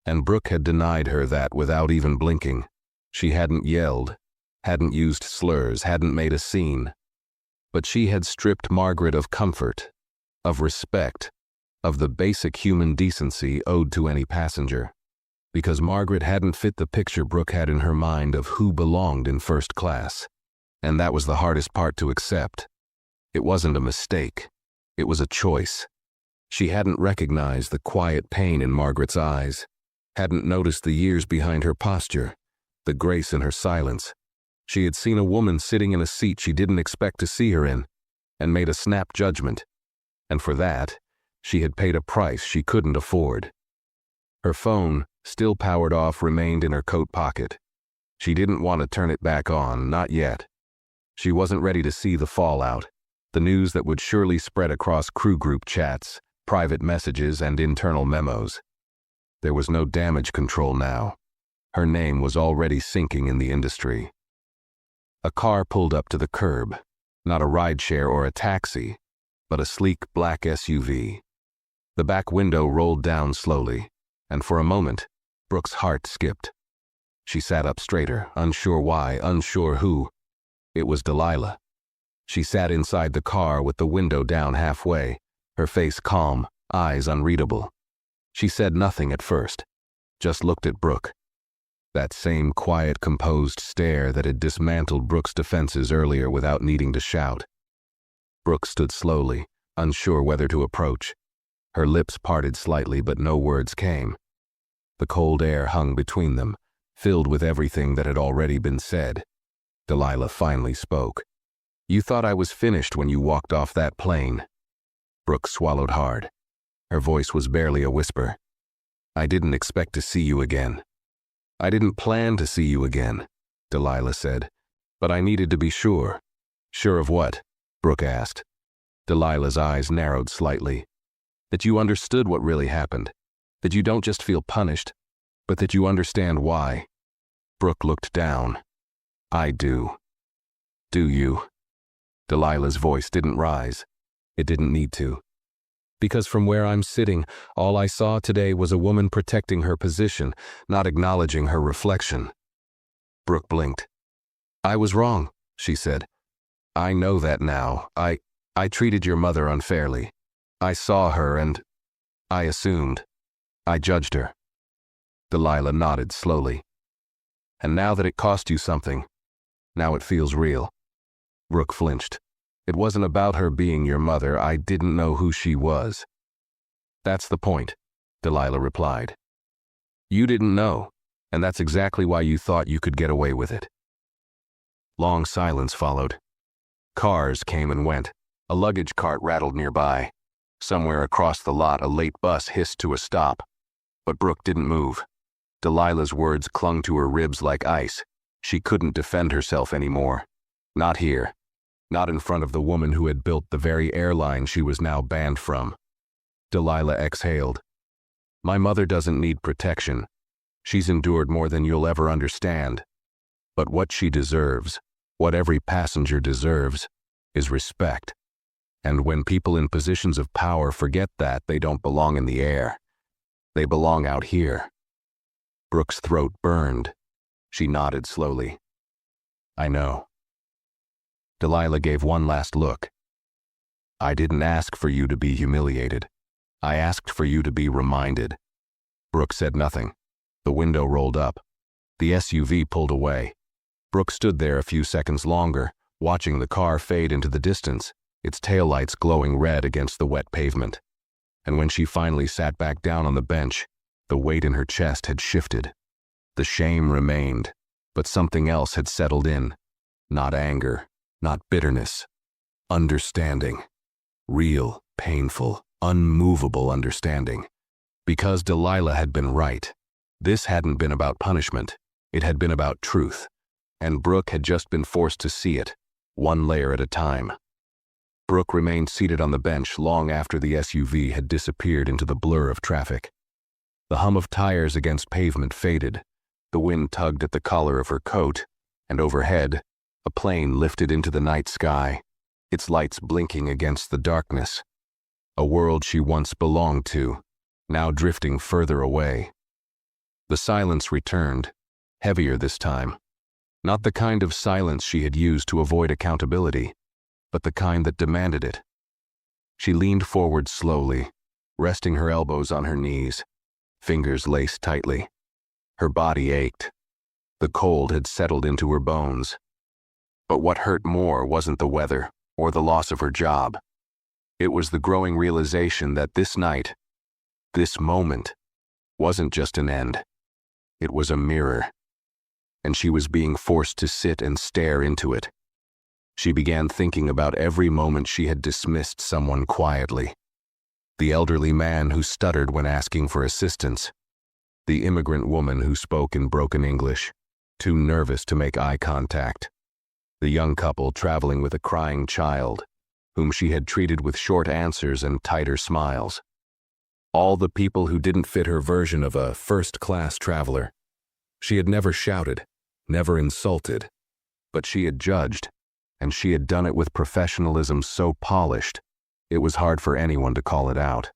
And Brooke had denied her that without even blinking. She hadn't yelled, hadn't used slurs, hadn't made a scene. But she had stripped Margaret of comfort, of respect, of the basic human decency owed to any passenger. Because Margaret hadn't fit the picture Brooke had in her mind of who belonged in first class. And that was the hardest part to accept. It wasn't a mistake. It was a choice. She hadn't recognized the quiet pain in Margaret's eyes, hadn't noticed the years behind her posture, the grace in her silence. She had seen a woman sitting in a seat she didn't expect to see her in, and made a snap judgment. And for that, she had paid a price she couldn't afford. Her phone, still powered off, remained in her coat pocket. She didn't want to turn it back on, not yet. She wasn't ready to see the fallout, the news that would surely spread across crew group chats, private messages, and internal memos. There was no damage control now. Her name was already sinking in the industry. A car pulled up to the curb, not a rideshare or a taxi, but a sleek black SUV. The back window rolled down slowly, and for a moment, Brooke's heart skipped. She sat up straighter, unsure why, unsure who. It was Delilah. She sat inside the car with the window down halfway, her face calm, eyes unreadable. She said nothing at first, just looked at Brooke. That same quiet, composed stare that had dismantled Brooke's defenses earlier without needing to shout. Brooke stood slowly, unsure whether to approach. Her lips parted slightly, but no words came. The cold air hung between them, filled with everything that had already been said. Delilah finally spoke. "You thought I was finished when you walked off that plane." Brooke swallowed hard. Her voice was barely a whisper. "I didn't expect to see you again." "I didn't plan to see you again," Delilah said. "But I needed to be sure." "Sure of what?" Brooke asked. Delilah's eyes narrowed slightly. "That you understood what really happened. That you don't just feel punished, but that you understand why." Brooke looked down. "I do." "Do you?" Delilah's voice didn't rise. It didn't need to. "Because from where I'm sitting, all I saw today was a woman protecting her position, not acknowledging her reflection." Brooke blinked. "I was wrong," she said. "I know that now. I treated your mother unfairly. I saw her and I assumed. I judged her." Delilah nodded slowly. "And now that it cost you something, now it feels real." Brooke flinched. It wasn't about her being your mother. I didn't know who she was. That's the point, Delilah replied. You didn't know, and that's exactly why you thought you could get away with it. Long silence followed. Cars came and went. A luggage cart rattled nearby. Somewhere across the lot, a late bus hissed to a stop. But Brooke didn't move. Delilah's words clung to her ribs like ice. She couldn't defend herself anymore. Not here. Not in front of the woman who had built the very airline she was now banned from. Delilah exhaled. My mother doesn't need protection. She's endured more than you'll ever understand. But what she deserves, what every passenger deserves, is respect. And when people in positions of power forget that, they don't belong in the air. They belong out here. Brooke's throat burned. She nodded slowly. I know. Delilah gave one last look. I didn't ask for you to be humiliated. I asked for you to be reminded. Brooke said nothing. The window rolled up. The SUV pulled away. Brooke stood there a few seconds longer, watching the car fade into the distance, its taillights glowing red against the wet pavement. And when she finally sat back down on the bench, the weight in her chest had shifted. The shame remained, but something else had settled in. Not anger, not bitterness. Understanding. Real, painful, unmovable understanding. Because Delilah had been right. This hadn't been about punishment. It had been about truth. And Brooke had just been forced to see it, one layer at a time. Brooke remained seated on the bench long after the SUV had disappeared into the blur of traffic. The hum of tires against pavement faded. The wind tugged at the collar of her coat, and overhead, a plane lifted into the night sky, its lights blinking against the darkness. A world she once belonged to, now drifting further away. The silence returned, heavier this time. Not the kind of silence she had used to avoid accountability, but the kind that demanded it. She leaned forward slowly, resting her elbows on her knees, fingers laced tightly. Her body ached. The cold had settled into her bones. But what hurt more wasn't the weather or the loss of her job. It was the growing realization that this night, this moment, wasn't just an end. It was a mirror. And she was being forced to sit and stare into it. She began thinking about every moment she had dismissed someone quietly. The elderly man who stuttered when asking for assistance. The immigrant woman who spoke in broken English, too nervous to make eye contact. The young couple traveling with a crying child, whom she had treated with short answers and tighter smiles. All the people who didn't fit her version of a first-class traveler. She had never shouted, never insulted, but she had judged, and she had done it with professionalism so polished, it was hard for anyone to call it out.